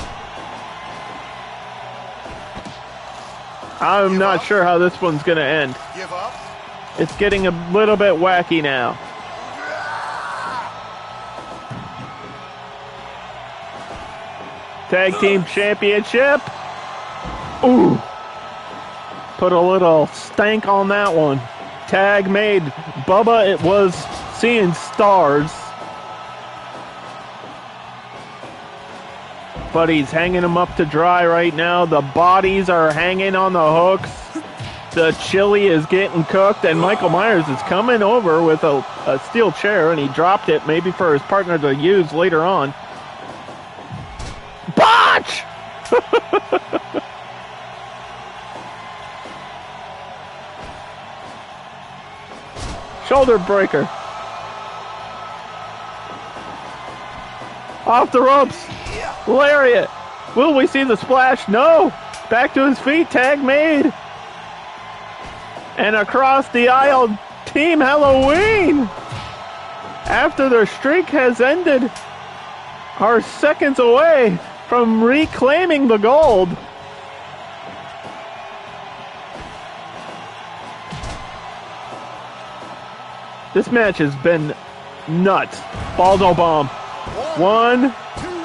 I'm not sure how this one's going to end. Give up. It's getting a little bit wacky now. Tag Team Championship. Ooh. Put a little stank on that one. Tag made. Bubba, it was seeing stars. But he's hanging them up to dry right now. The bodies are hanging on the hooks. The chili is getting cooked, and Michael Myers is coming over with a steel chair, and he dropped it maybe for his partner to use later on. Botch! Shoulder breaker. Off the ropes. Lariat. Will we see the splash? No. Back to his feet. Tag made. And across the aisle, Team Halloween. After their streak has ended, are seconds away from reclaiming the gold. This match has been nuts. Baldo bomb. 1,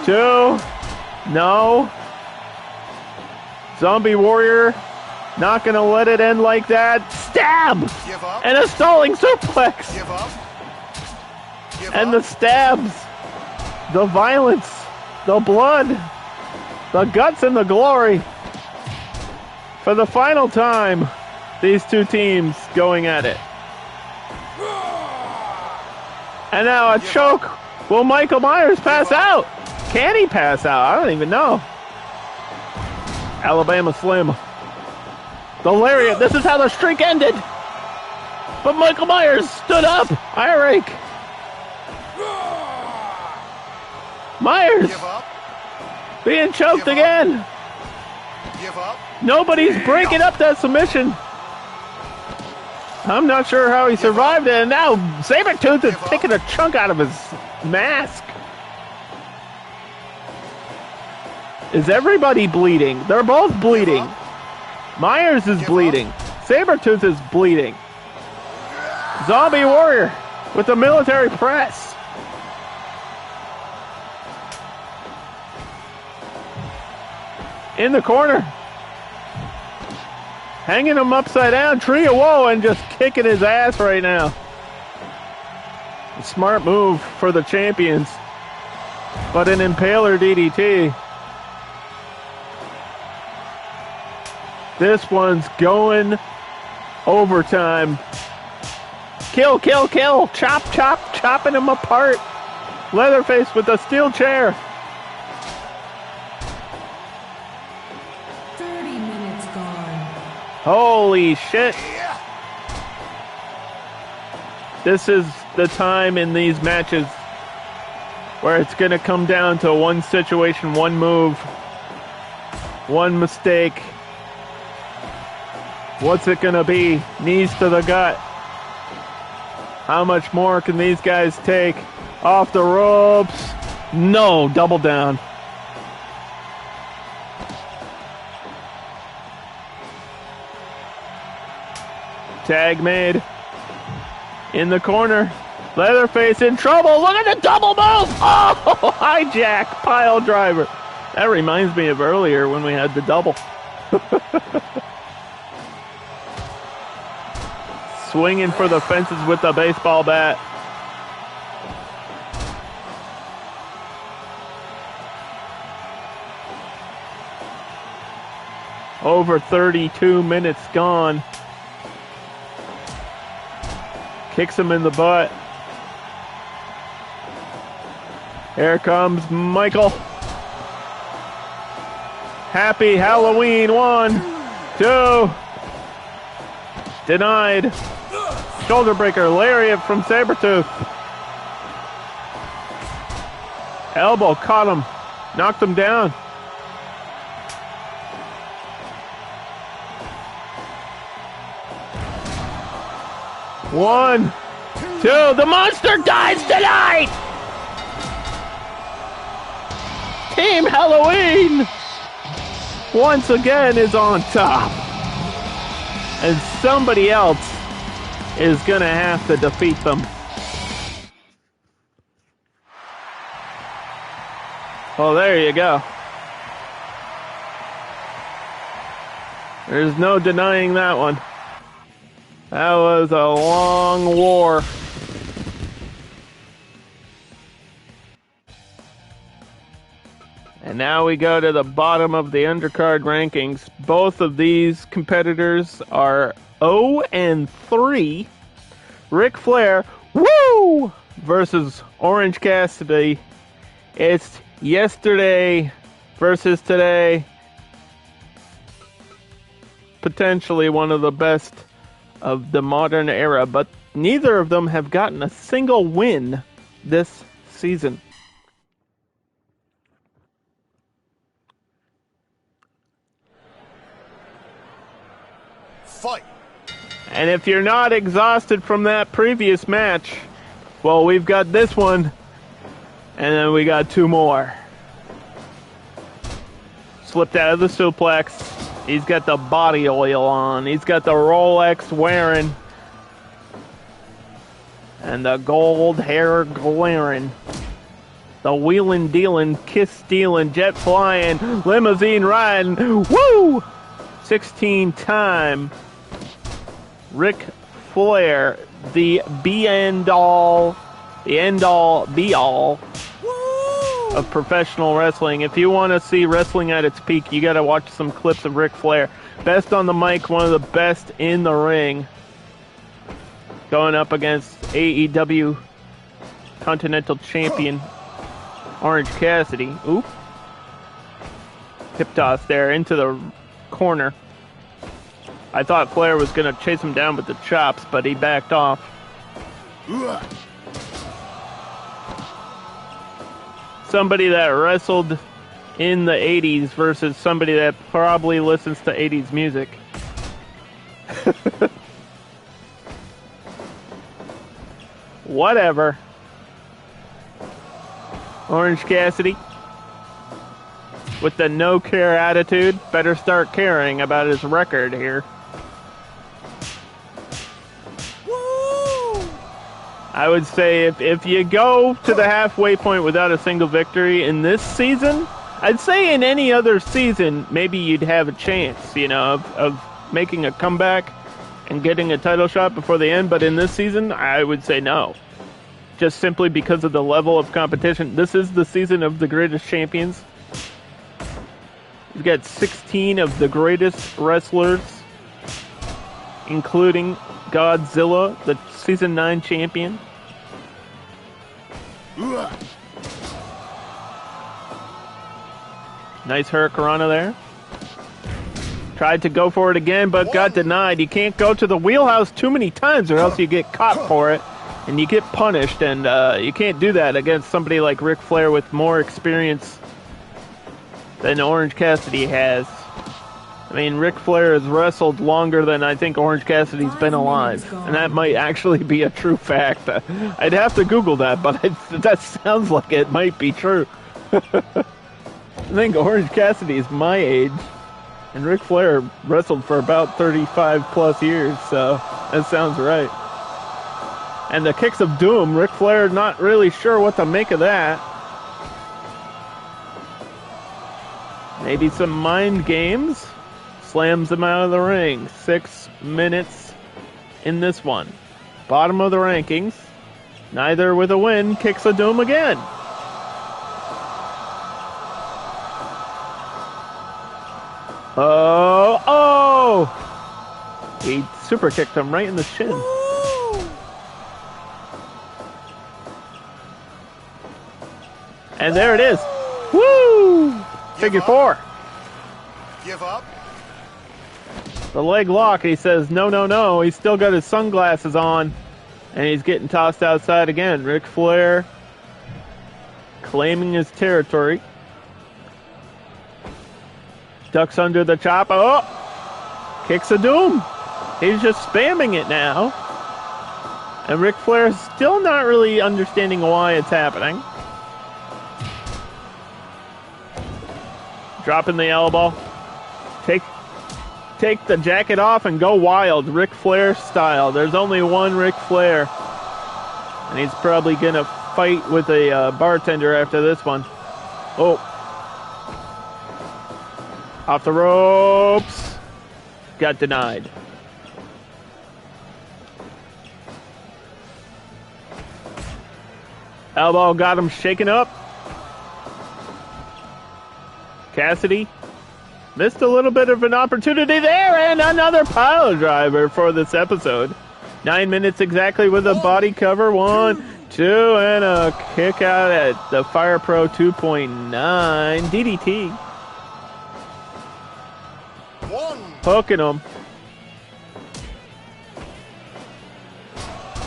2, no. Zombie Warrior not gonna let it end like that. Stab! Give up. And a stalling suplex. Give up. Give And up. the stabs. The violence. The blood. The guts and the glory. For the final time, these two teams going at it. And now a choke. Will Michael Myers pass out? Can he pass out? I don't even know. Alabama Slim. The lariat. This is how the streak ended. But Michael Myers stood up. Eye rake. Myers Give up. being choked Give up. again. Give up. Nobody's breaking up that submission. I'm not sure how he survived it, and now Sabretooth is taking a chunk out of his mask. Is everybody bleeding? They're both bleeding. Myers is bleeding. Sabretooth is bleeding. Zombie Warrior with the military press. In the corner. Hanging him upside down. Tree of Woe and just kicking his ass right now. A smart move for the champions. But an Impaler DDT. This one's going overtime. Kill, kill, kill. Chop, chop, chopping him apart. Leatherface with a steel chair. 30 minutes gone. Holy shit. This is the time in these matches where it's going to come down to one situation, one move, one mistake. What's it going to be? Knees to the gut. How much more can these guys take? Off the ropes. No, double down. Tag made. In the corner. Leatherface in trouble. Look at the double move. Oh, hijack. Pile driver. That reminds me of earlier when we had the double. swinging for the fences with the baseball bat. Over 32 minutes gone. Kicks him in the butt. Here comes Michael. Happy Halloween. 1, 2. Denied. Shoulder breaker. Lariat from Sabretooth. Elbow caught him. Knocked him down. One, two. The monster dies tonight! Team Halloween once again is on top. And somebody else is going to have to defeat them. Well, there you go. There's no denying that one. That was a long war. And now we go to the bottom of the undercard rankings. Both of these competitors are 0-3. Ric Flair, woo! Versus Orange Cassidy. It's yesterday versus today. Potentially one of the best of the modern era, but neither of them have gotten a single win this season. Fight. And if you're not exhausted from that previous match, well, we've got this one, and then we got two more. Slipped out of the suplex. He's got the body oil on. He's got the Rolex wearing. And the gold hair glaring. The wheeling dealing, kiss stealing, jet flying, limousine riding. Woo! 16-time Ric Flair, the end all be all of professional wrestling. If you want to see wrestling at its peak, you got to watch some clips of Ric Flair. Best on the mic, one of the best in the ring. Going up against AEW Continental Champion Orange Cassidy. Oop. Hip toss there into the corner. I thought Flair was going to chase him down with the chops, but he backed off. Somebody that wrestled in the 80s versus somebody that probably listens to 80s music. Whatever. Orange Cassidy, with the no-care attitude, better start caring about his record here. I would say if you go to the halfway point without a single victory in this season, I'd say in any other season, maybe you'd have a chance, of making a comeback and getting a title shot before the end. But in this season, I would say no. Just simply because of the level of competition. This is the season of the greatest champions. You've got 16 of the greatest wrestlers, including Godzilla, the Season 9 champion. Nice hurricanrana there. Tried to go for it again, but got denied. You can't go to the wheelhouse too many times or else you get caught for it, and you get punished, and you can't do that against somebody like Ric Flair with more experience than Orange Cassidy has. I mean, Ric Flair has wrestled longer than I think Orange Cassidy's been alive. And that might actually be a true fact. I'd have to Google that, but that sounds like it might be true. I think Orange Cassidy is my age. And Ric Flair wrestled for about 35 plus years, so that sounds right. And the kicks of doom, Ric Flair not really sure what to make of that. Maybe some mind games. Slams him out of the ring. 6 minutes in this one. Bottom of the rankings. Neither with a win. Kicks a doom again. Oh! He super kicked him right in the shin. And there it is. Woo! Figure four. Give up. The leg lock. He says, no, no, no. He's still got his sunglasses on. And he's getting tossed outside again. Ric Flair claiming his territory. Ducks under the chop. Oh! Kicks a doom. He's just spamming it now. And Ric Flair is still not really understanding why it's happening. Dropping the elbow. Take the jacket off and go wild, Ric Flair style. There's only one Ric Flair. And he's probably going to fight with a bartender after this one. Oh. Off the ropes. Got denied. Elbow got him shaken up. Cassidy missed a little bit of an opportunity there, and another pile driver for this episode. 9 minutes exactly with a body cover. 1, 2, and a kick out at the Fire Pro 2.9. DDT. 1. Hooking him.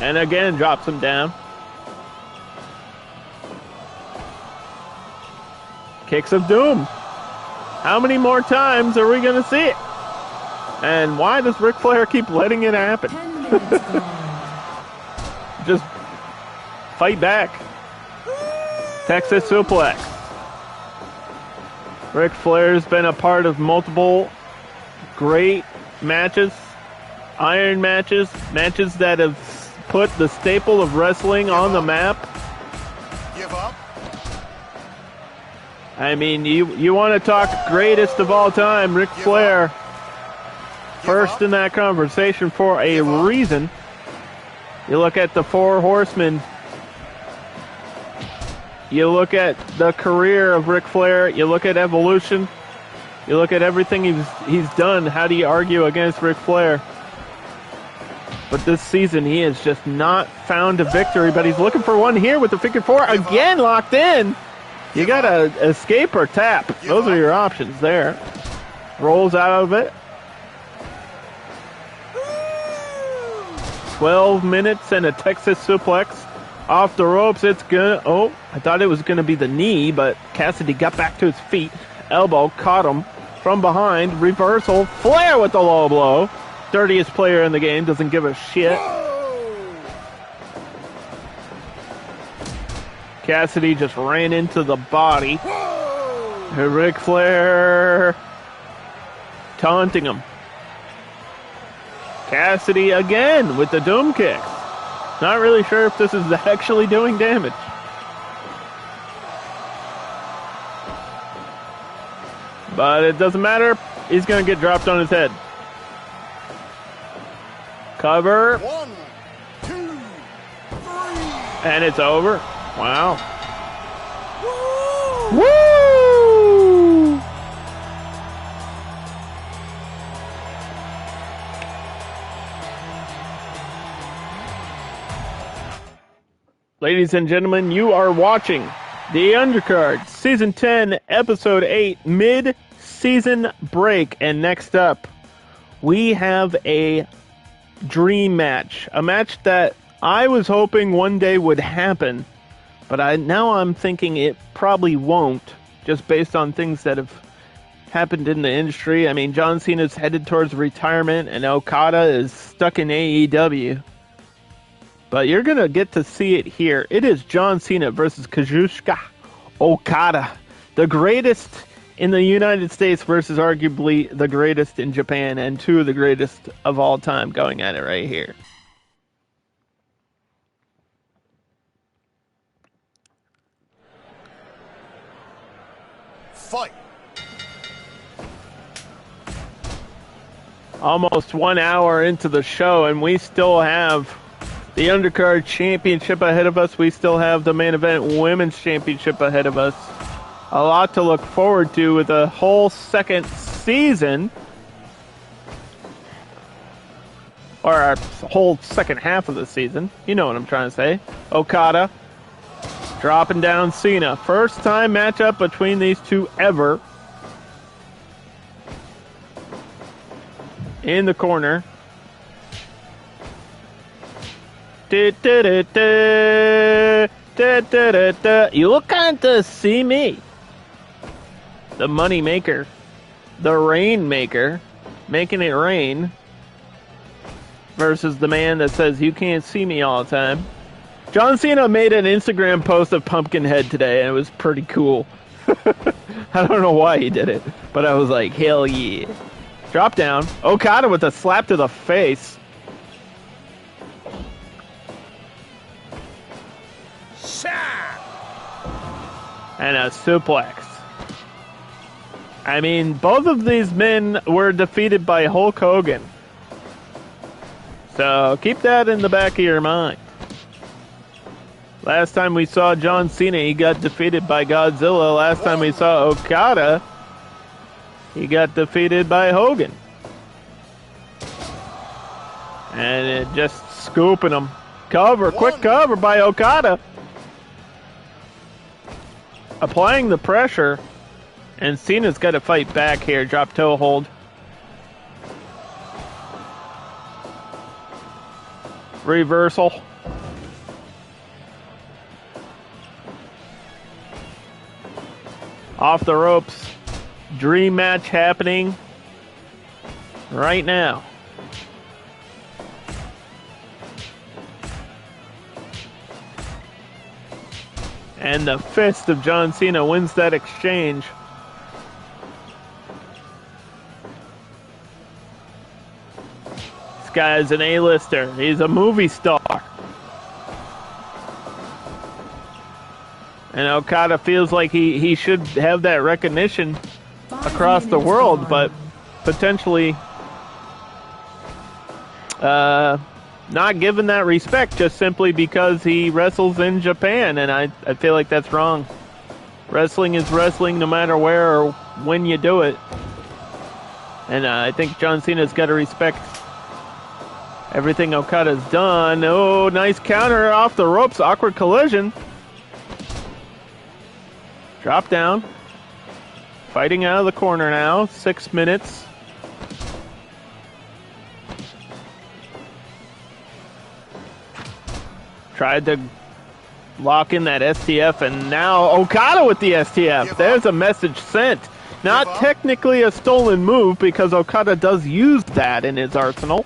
And again drops him down. Kicks of doom. How many more times are we going to see it? And why does Ric Flair keep letting it happen? 10 minutes gone. Just fight back. Texas suplex. Ric Flair's been a part of multiple great matches, iron matches, matches that have put the staple of wrestling on the map. Give up. I mean, you want to talk greatest of all time, Ric Flair. First in that conversation for a reason. You look at the Four Horsemen. You look at the career of Ric Flair. You look at Evolution. You look at everything he's done. How do you argue against Ric Flair? But this season, he has just not found a victory. But he's looking for one here with the figure four. Again, locked in. You got to escape or tap. Those are your options there. Rolls out of it. 12 minutes and a Texas suplex. Off the ropes, it's gonna... Oh, I thought it was going to be the knee, but Cassidy got back to his feet. Elbow caught him from behind. Reversal. Flair with the low blow. Dirtiest player in the game. Doesn't give a shit. Cassidy just ran into the body. Ric Flair taunting him. Cassidy again with the doom kicks. Not really sure if this is actually doing damage. But it doesn't matter. He's going to get dropped on his head. Cover. 1, 2, 3. And it's over. Wow. Woo! Ladies and gentlemen, you are watching The Undercard, Season 10, Episode 8, Mid-Season Break. And next up, we have a dream match. A match that I was hoping one day would happen, but now I'm thinking it probably won't, just based on things that have happened in the industry. I mean, John Cena's headed towards retirement, and Okada is stuck in AEW. But you're going to get to see it here. It is John Cena versus Kazuchika Okada, the greatest in the United States versus arguably the greatest in Japan, and two of the greatest of all time going at it right here. Fight. Almost 1 hour into the show, and we still have the Undercard Championship ahead of us. We still have the Main Event Women's Championship ahead of us. A lot to look forward to with a whole second season. Or our whole second half of the season. You know what I'm trying to say. Okada dropping down Cena. First time matchup between these two ever. In the corner. You can't see me. The money maker. The rain maker. Making it rain. Versus the man that says you can't see me all the time. John Cena made an Instagram post of Pumpkinhead today, and it was pretty cool. I don't know why he did it, but I was like, hell yeah. Drop down. Okada with a slap to the face. And a suplex. I mean, both of these men were defeated by Hulk Hogan. So keep that in the back of your mind. Last time we saw John Cena, he got defeated by Godzilla. Last time we saw Okada, he got defeated by Hogan. And it just scooping him. Cover, quick cover by Okada. Applying the pressure. And Cena's got to fight back here. Drop toe hold. Reversal. Off the ropes. Dream match happening right now. And the fist of John Cena wins that exchange. This guy's an A-lister. He's a movie star. And Okada feels like he should have that recognition across the world, but potentially not given that respect just simply because he wrestles in Japan, and I feel like that's wrong. Wrestling is wrestling no matter where or when you do it. And I think John Cena's got to respect everything Okada's done. Oh, nice counter off the ropes. Awkward collision. Drop down. Fighting out of the corner now. 6 minutes. Tried to lock in that STF, and now Okada with the STF. There's a message sent. Not technically a stolen move because Okada does use that in his arsenal.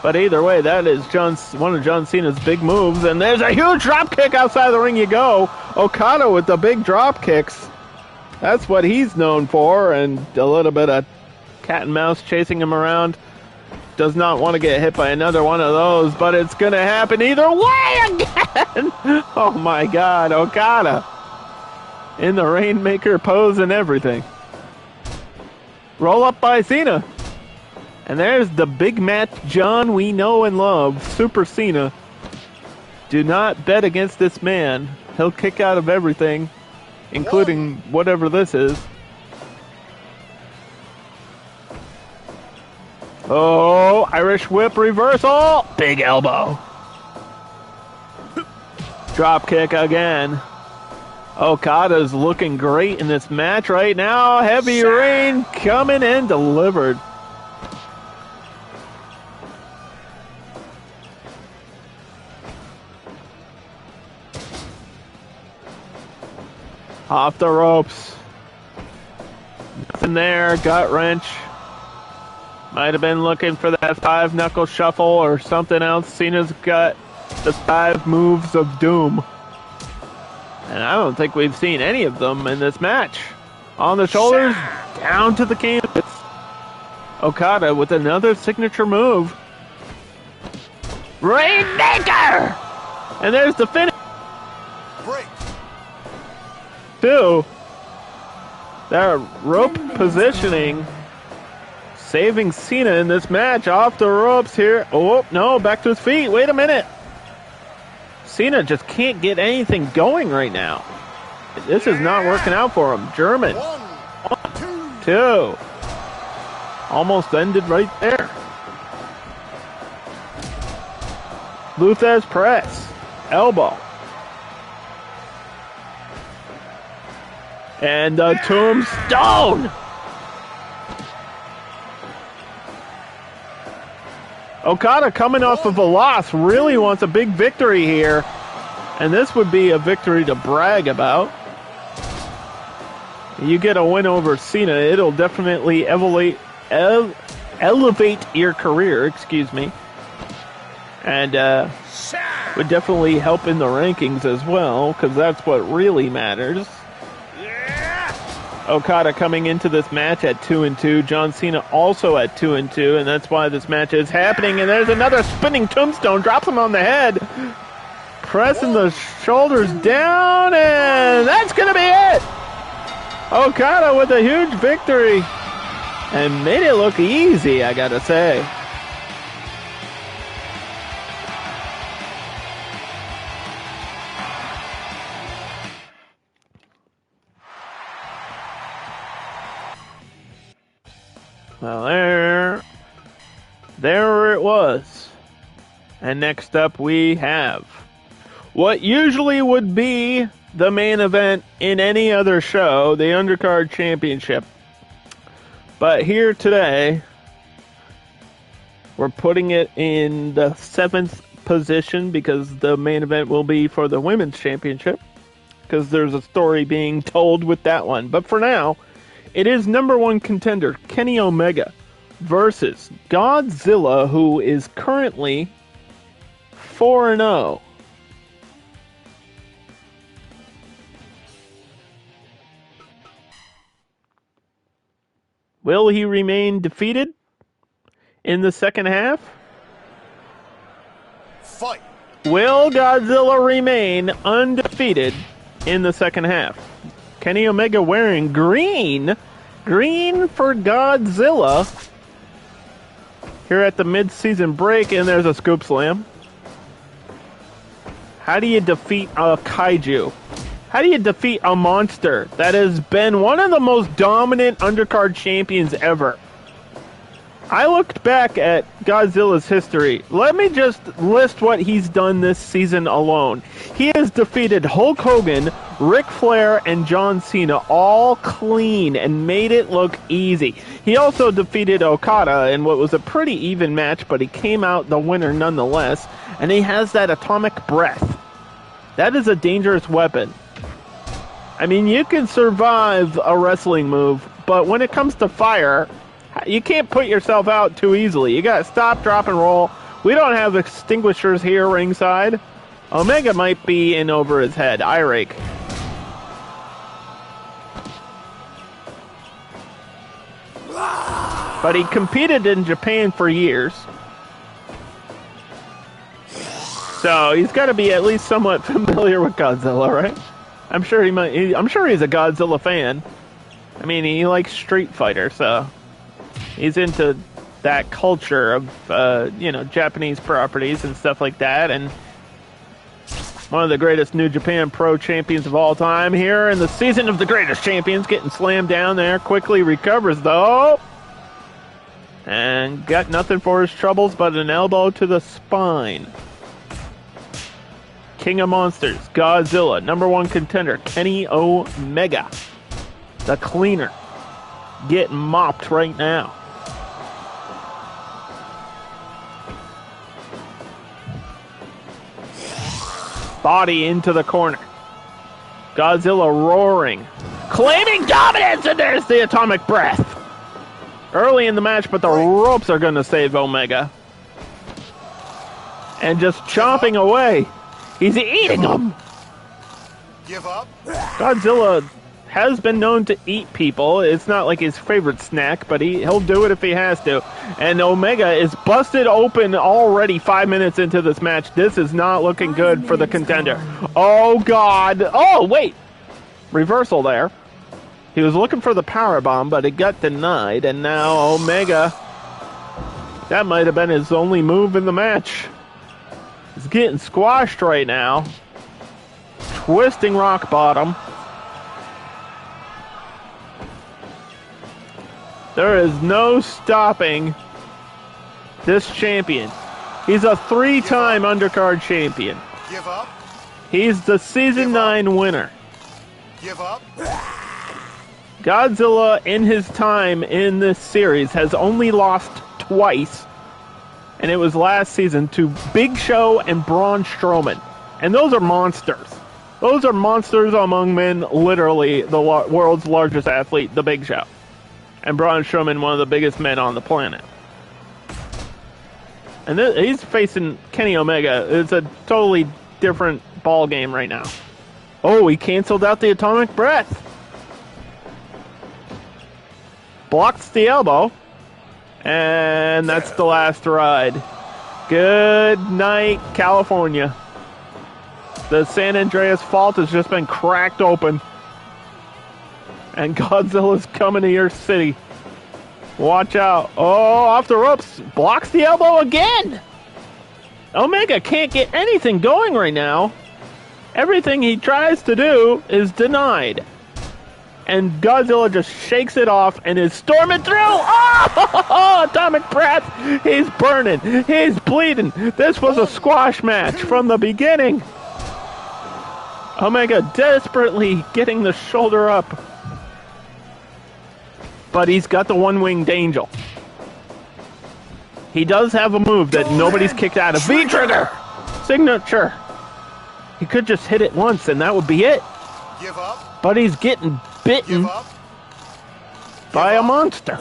But either way, that is one of John Cena's big moves. And there's a huge drop kick outside the ring you go. Okada with the big drop kicks. That's what he's known for. And a little bit of cat and mouse chasing him around. Does not want to get hit by another one of those. But it's going to happen either way again. Oh my God, Okada. In the Rainmaker pose and everything. Roll up by Cena. And there's the big match John we know and love, Super Cena. Do not bet against this man. He'll kick out of everything, including whatever this is. Oh, Irish whip reversal. Big elbow. Drop kick again. Okada's looking great in this match right now. Heavy rain coming in delivered. Off the ropes. Nothing there. Gut wrench. Might have been looking for that 5-knuckle shuffle or something else. Cena's got the 5 moves of doom. And I don't think we've seen any of them in this match. On the shoulders, down to the canvas. Okada with another signature move. Rainmaker! And there's the finish. Break. 2. Their rope positioning saving Cena in this match. Off the ropes here. Oh, no, back to his feet. Wait a minute. Cena just can't get anything going right now. This is not working out for him. German. 1, 2. 2. Almost ended right there. Lou Thesz press. Elbow. And the tombstone. Okada, coming off of a loss, really wants a big victory here. And this would be a victory to brag about. You get a win over Cena, it'll definitely elevate your career, excuse me. And would definitely help in the rankings as well, because that's what really matters. Okada coming into this match at 2-2. John Cena also at 2-2, and that's why this match is happening. And there's another spinning tombstone, drops him on the head, pressing the shoulders down, and that's gonna be it. Okada with a huge victory, and made it look easy, I gotta say. Well, there it was. And next up we have what usually would be the main event in any other show, the Undercard Championship. But here today, we're putting it in the 7th position because the main event will be for the Women's Championship, because there's a story being told with that one. But for now, it is #1 contender Kenny Omega versus Godzilla, who is currently 4-0. Will he remain defeated in the second half? Fight. Will Godzilla remain undefeated in the second half? Kenny Omega wearing green. Green for Godzilla. Here at the mid-season break, and there's a scoop slam. How do you defeat a kaiju? How do you defeat a monster that has been one of the most dominant undercard champions ever? I looked back at Godzilla's history. Let me just list what he's done this season alone. He has defeated Hulk Hogan, Ric Flair, and John Cena all clean and made it look easy. He also defeated Okada in what was a pretty even match, but he came out the winner nonetheless. And he has that atomic breath. That is a dangerous weapon. I mean, you can survive a wrestling move, but when it comes to fire, you can't put yourself out too easily. You gotta stop, drop, and roll. We don't have extinguishers here ringside. Omega might be in over his head. Eye rake. But he competed in Japan for years. So he's got to be at least somewhat familiar with Godzilla, right? I'm sure I'm sure he's a Godzilla fan. I mean, he likes Street Fighter, so he's into that culture of, Japanese properties and stuff like that. And one of the greatest New Japan Pro champions of all time here in the season of the greatest champions, getting slammed down there. Quickly recovers, though. And got nothing for his troubles but an elbow to the spine. King of Monsters, Godzilla, #1 contender, Kenny Omega. The cleaner. Getting mopped right now. Body into the corner. Godzilla roaring. Claiming dominance, and there's the atomic breath. Early in the match, but the ropes are going to save Omega. And just chomping away. He's eating them. Give up. Godzilla has been known to eat people. It's not like his favorite snack, but he'll do it if he has to. And Omega is busted open already 5 minutes into this match. This is not looking good for the contender. Oh, God. Oh, wait. Reversal there. He was looking for the power bomb, but it got denied, and now Omega, that might have been his only move in the match. He's getting squashed right now. Twisting rock bottom. There is no stopping this champion. He's a 3-time undercard champion. Give up. He's the Season 9 winner. Give up. Godzilla, in his time in this series, has only lost twice, and it was last season to Big Show and Braun Strowman. And those are monsters. Those are monsters among men, literally the world's largest athlete, the Big Show. And Braun Strowman, one of the biggest men on the planet. And he's facing Kenny Omega. It's a totally different ball game right now. Oh, he canceled out the atomic breath. Blocks the elbow. And that's the last ride. Good night, California. The San Andreas Fault has just been cracked open. And Godzilla's coming to your city. Watch out. Oh, off the ropes. Blocks the elbow again. Omega can't get anything going right now. Everything he tries to do is denied. And Godzilla just shakes it off and is storming through. Oh, atomic breath. He's burning. He's bleeding. This was a squash match from the beginning. Omega desperately getting the shoulder up. But he's got the one-winged angel. He does have a move that nobody's kicked out of. V-trigger! Signature! He could just hit it once and that would be it. Give up. But he's getting bitten Give up. by a monster.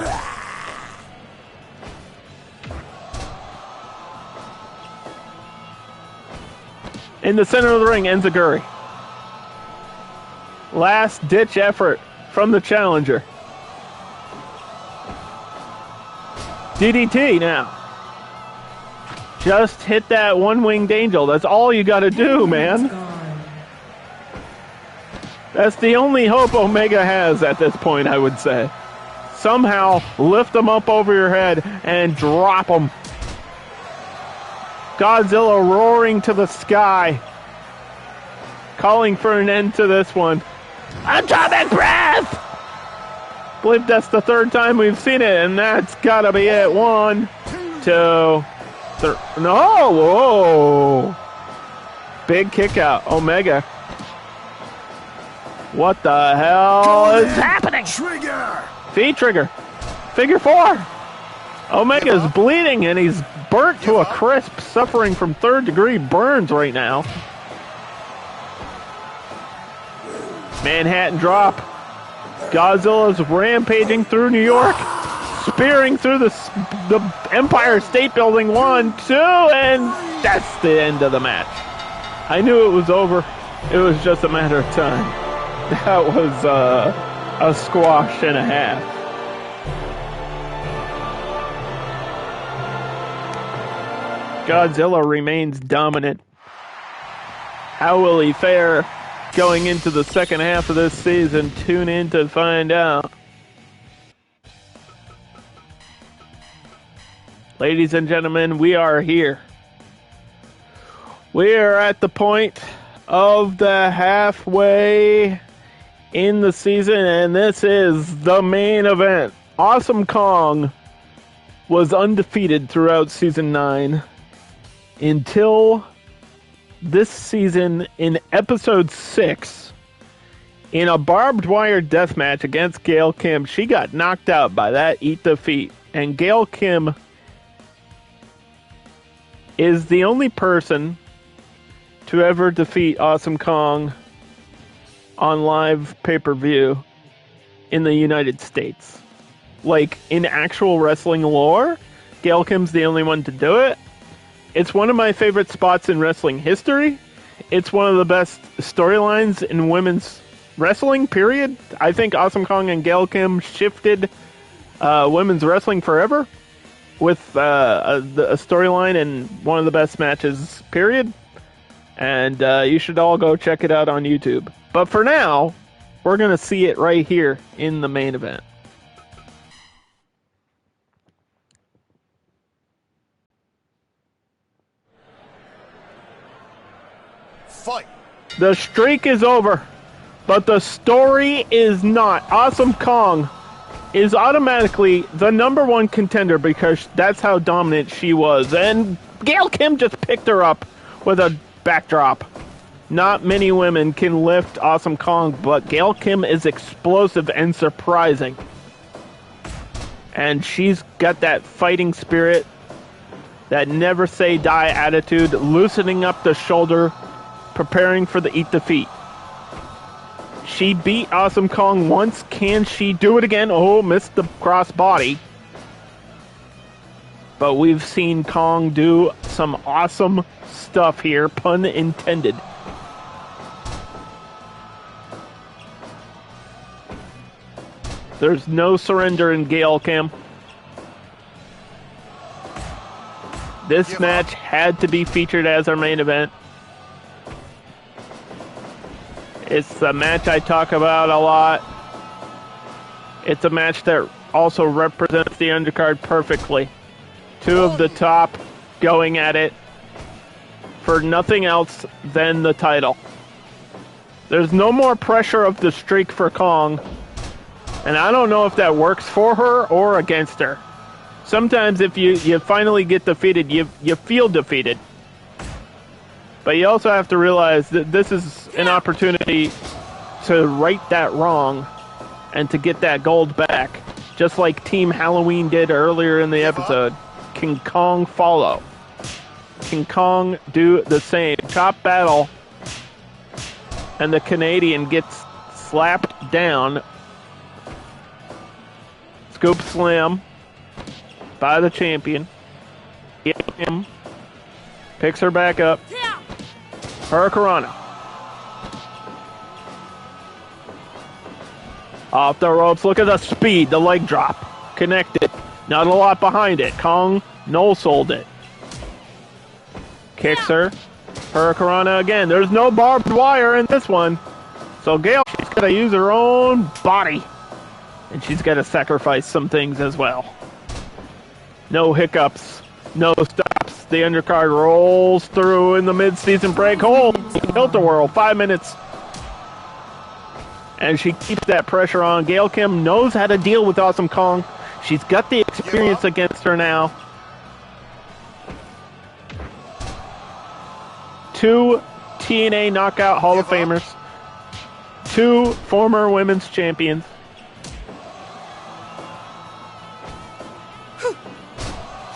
In the center of the ring, Enziguri. Last-ditch effort from the challenger. DDT now. Just hit that one-winged angel. That's all you got to do, man. That's the only hope Omega has at this point, I would say. Somehow lift them up over your head and drop them. Godzilla roaring to the sky. Calling for an end to this one. Atomic breath! I believe that's the third time we've seen it, and that's gotta be it. 1, 2, 3. No! Whoa! Big kick out. Omega. What the hell is happening? Trigger. V-trigger. Figure 4. Omega's bleeding, and he's burnt to a crisp, suffering from third-degree burns right now. Manhattan drop. Godzilla's rampaging through New York, spearing through the Empire State Building. 1, 2, and that's the end of the match. I knew it was over. It was just a matter of time. That was a squash and a half. Godzilla remains dominant. How will he fare going into the second half of this season? Tune in to find out. Ladies and gentlemen, we are here. We are at the point of the halfway in the season, and this is the main event. Awesome Kong was undefeated throughout Season 9 until this season in Episode 6, in a barbed wire death match against Gail Kim. She got knocked out by that Eat the Feet, and Gail Kim is the only person to ever defeat Awesome Kong on live pay-per-view in the United States. Like, in actual wrestling lore, Gail Kim's the only one to do it. It's one of my favorite spots in wrestling history. It's one of the best storylines in women's wrestling, period. I think Awesome Kong and Gail Kim shifted women's wrestling forever with a storyline and one of the best matches, period. And you should all go check it out on YouTube. But for now, we're going to see it right here in the main event. Fight. The streak is over, but the story is not. Awesome Kong is automatically the #1 contender because that's how dominant she was. And Gail Kim just picked her up with a backdrop. Not many women can lift Awesome Kong, but Gail Kim is explosive and surprising. And she's got that fighting spirit, that never say die attitude, loosening up the shoulder, preparing for the eat defeat. She beat Awesome Kong once. Can she do it again? Oh, missed the cross body. But we've seen Kong do some awesome stuff here, pun intended. There's no surrender in Gail Kim. This match had to be featured as our main event. It's the match I talk about a lot. It's a match that also represents the undercard perfectly. Two of the top going at it for nothing else than the title. There's no more pressure of the streak for Kong, and I don't know if that works for her or against her. Sometimes if you finally get defeated, you feel defeated. But you also have to realize that this is an opportunity to right that wrong and to get that gold back, just like Team Halloween did earlier in the episode. Can Kong follow? Can Kong do the same? Chop battle, and the Canadian gets slapped down. Scoop slam by the champion. Him picks her back up. Hurricanrana. Off the ropes. Look at the speed. The leg drop. Connected. Not a lot behind it. Kong no-sold it. Kicks her. Hurricanrana again. There's no barbed wire in this one. So Gail, she's got to use her own body. And she's got to sacrifice some things as well. No hiccups. No stops. The undercard rolls through in the mid-season break. Oh, tilt-a-whirl. 5 minutes. And she keeps that pressure on. Gail Kim knows how to deal with Awesome Kong. She's got the experience against her now. 2 TNA Knockout Hall of Famers. 2 former women's champions.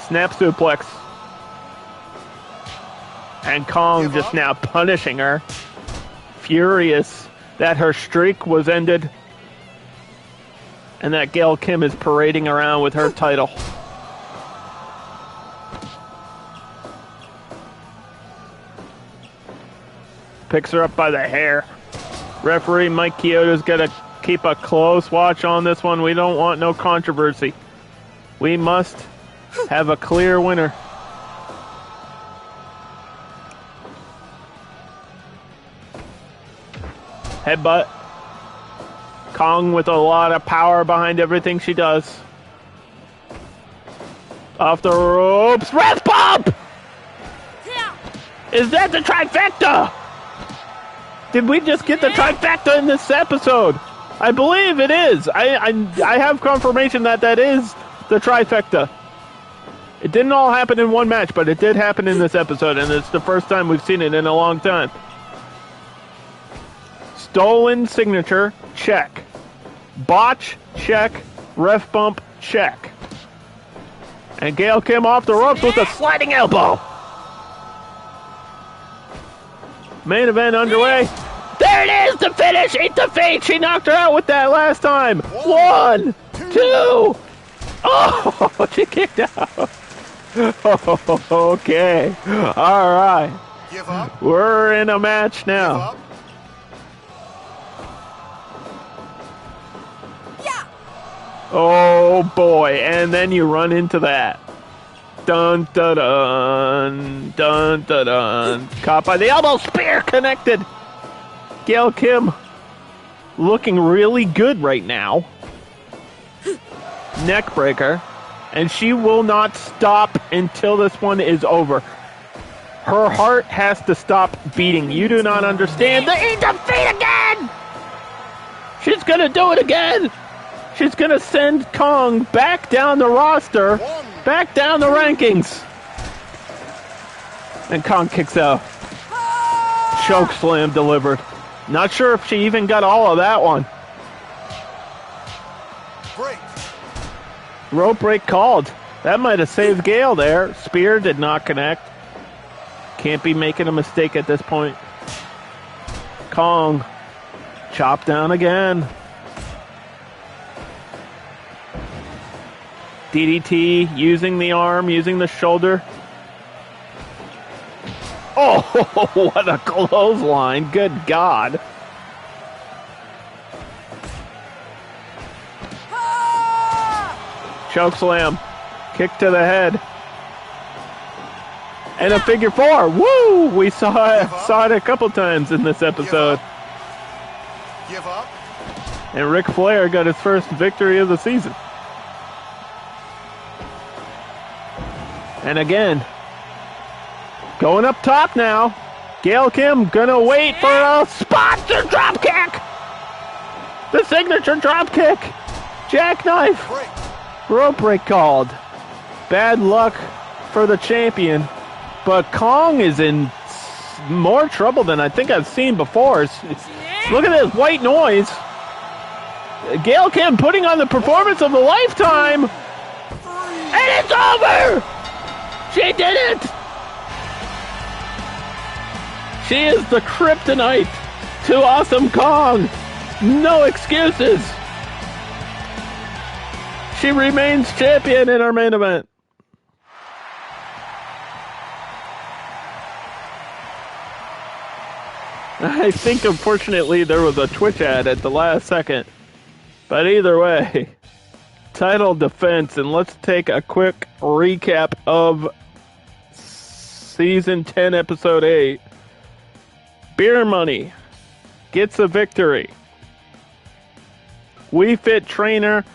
Snap suplex. And Kong just now punishing her. Furious that her streak was ended. And that Gail Kim is parading around with her title. Picks her up by the hair. Referee Mike Chioda's got to keep a close watch on this one. We don't want no controversy. We must have a clear winner. Headbutt. Kong with a lot of power behind everything she does. Off the ropes. Breath pump! Is that the trifecta? Did we just get the trifecta in this episode? I believe it is. I have confirmation that is the trifecta. It didn't all happen in one match, but it did happen in this episode, and it's the first time we've seen it in a long time. Stolen signature, check. Botch, check. Ref bump, check. And Gail Kim off the ropes with a sliding elbow. Main event underway. There it is, the finish. Eat the feet. She knocked her out with that last time. 1, 2. Oh, she kicked out. Okay. All right. Give up. We're in a match now. Oh boy, and then you run into that. Dun dun dun dun dun dun. Caught by the elbow, spear connected. Gail Kim looking really good right now. Neck breaker. And she will not stop until this one is over. Her heart has to stop beating. You do not understand. The E defeat again! She's gonna do it again! She's gonna send Kong back down the roster, back down the rankings. And Kong kicks out. Choke slam delivered. Not sure if she even got all of that one. Break. Rope break called. That might have saved Gail there. Spear did not connect. Can't be making a mistake at this point. Kong. Chop down again. DDT, using the arm, using the shoulder. Oh, what a clothesline. Good God. Choke slam. Kick to the head. And a figure four. Woo! We saw it a couple times in this episode. Give up. And Ric Flair got his first victory of the season. And again, going up top now. Gail Kim gonna wait for a sponsor drop kick. The signature drop kick. Jackknife. Break. Rope break called. Bad luck for the champion. But Kong is in more trouble than I think I've seen before. Look at this white noise. Gail Kim putting on the performance of a lifetime. And it's over! She did it! She is the kryptonite to Awesome Kong. No excuses. She remains champion in our main event. I think, unfortunately, there was a Twitch ad at the last second. But either way, title defense, and let's take a quick recap of Season 10, Episode 8. Beer Money gets a victory. We Fit Trainer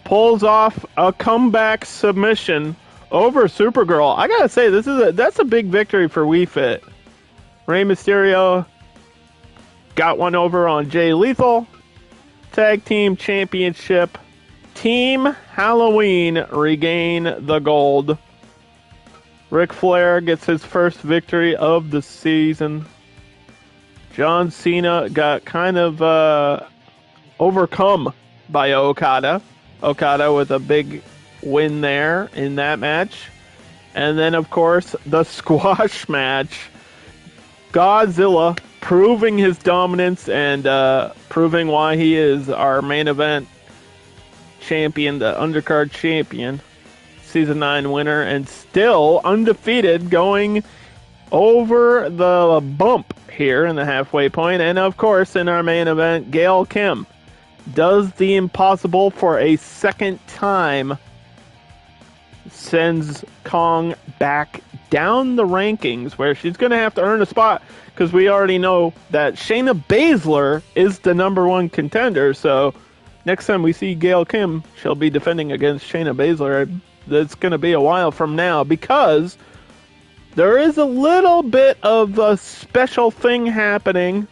pulls off a comeback submission over Supergirl. I gotta say, that's a big victory for We Fit. Rey Mysterio got one over on Jay Lethal. Tag Team Championship. Team Halloween regain the gold. Ric Flair gets his first victory of the season. John Cena got kind of overcome by Okada. Okada with a big win there in that match. And then, of course, the squash match. Godzilla proving his dominance and proving why he is our main event champion, the undercard champion, Season 9 winner, and still undefeated, going over the bump here in the halfway point. And, of course, in our main event, Gail Kim does the impossible for a second time, sends Kong back down the rankings, where she's going to have to earn a spot, because we already know that Shayna Baszler is the number one contender. So next time we see Gail Kim, she'll be defending against Shayna Baszler. That's going to be a while from now, because there is a little bit of a special thing happening.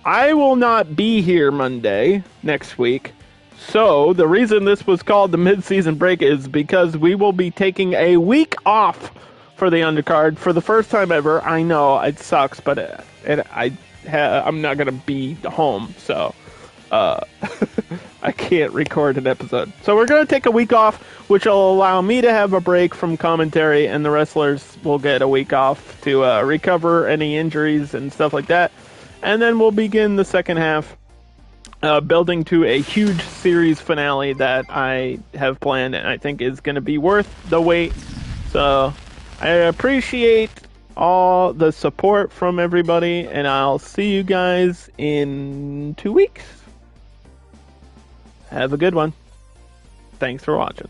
I will not be here Monday next week. So the reason this was called the mid-season break is because we will be taking a week off for the undercard for the first time ever. I know it sucks, but I'm not going to be home, so I can't record an episode. So we're going to take a week off, which will allow me to have a break from commentary, and the wrestlers will get a week off to recover any injuries and stuff like that. And then we'll begin the second half, building to a huge series finale that I have planned and I think is going to be worth the wait. So I appreciate all the support from everybody, and I'll see you guys in 2 weeks. Have a good one. Thanks for watching.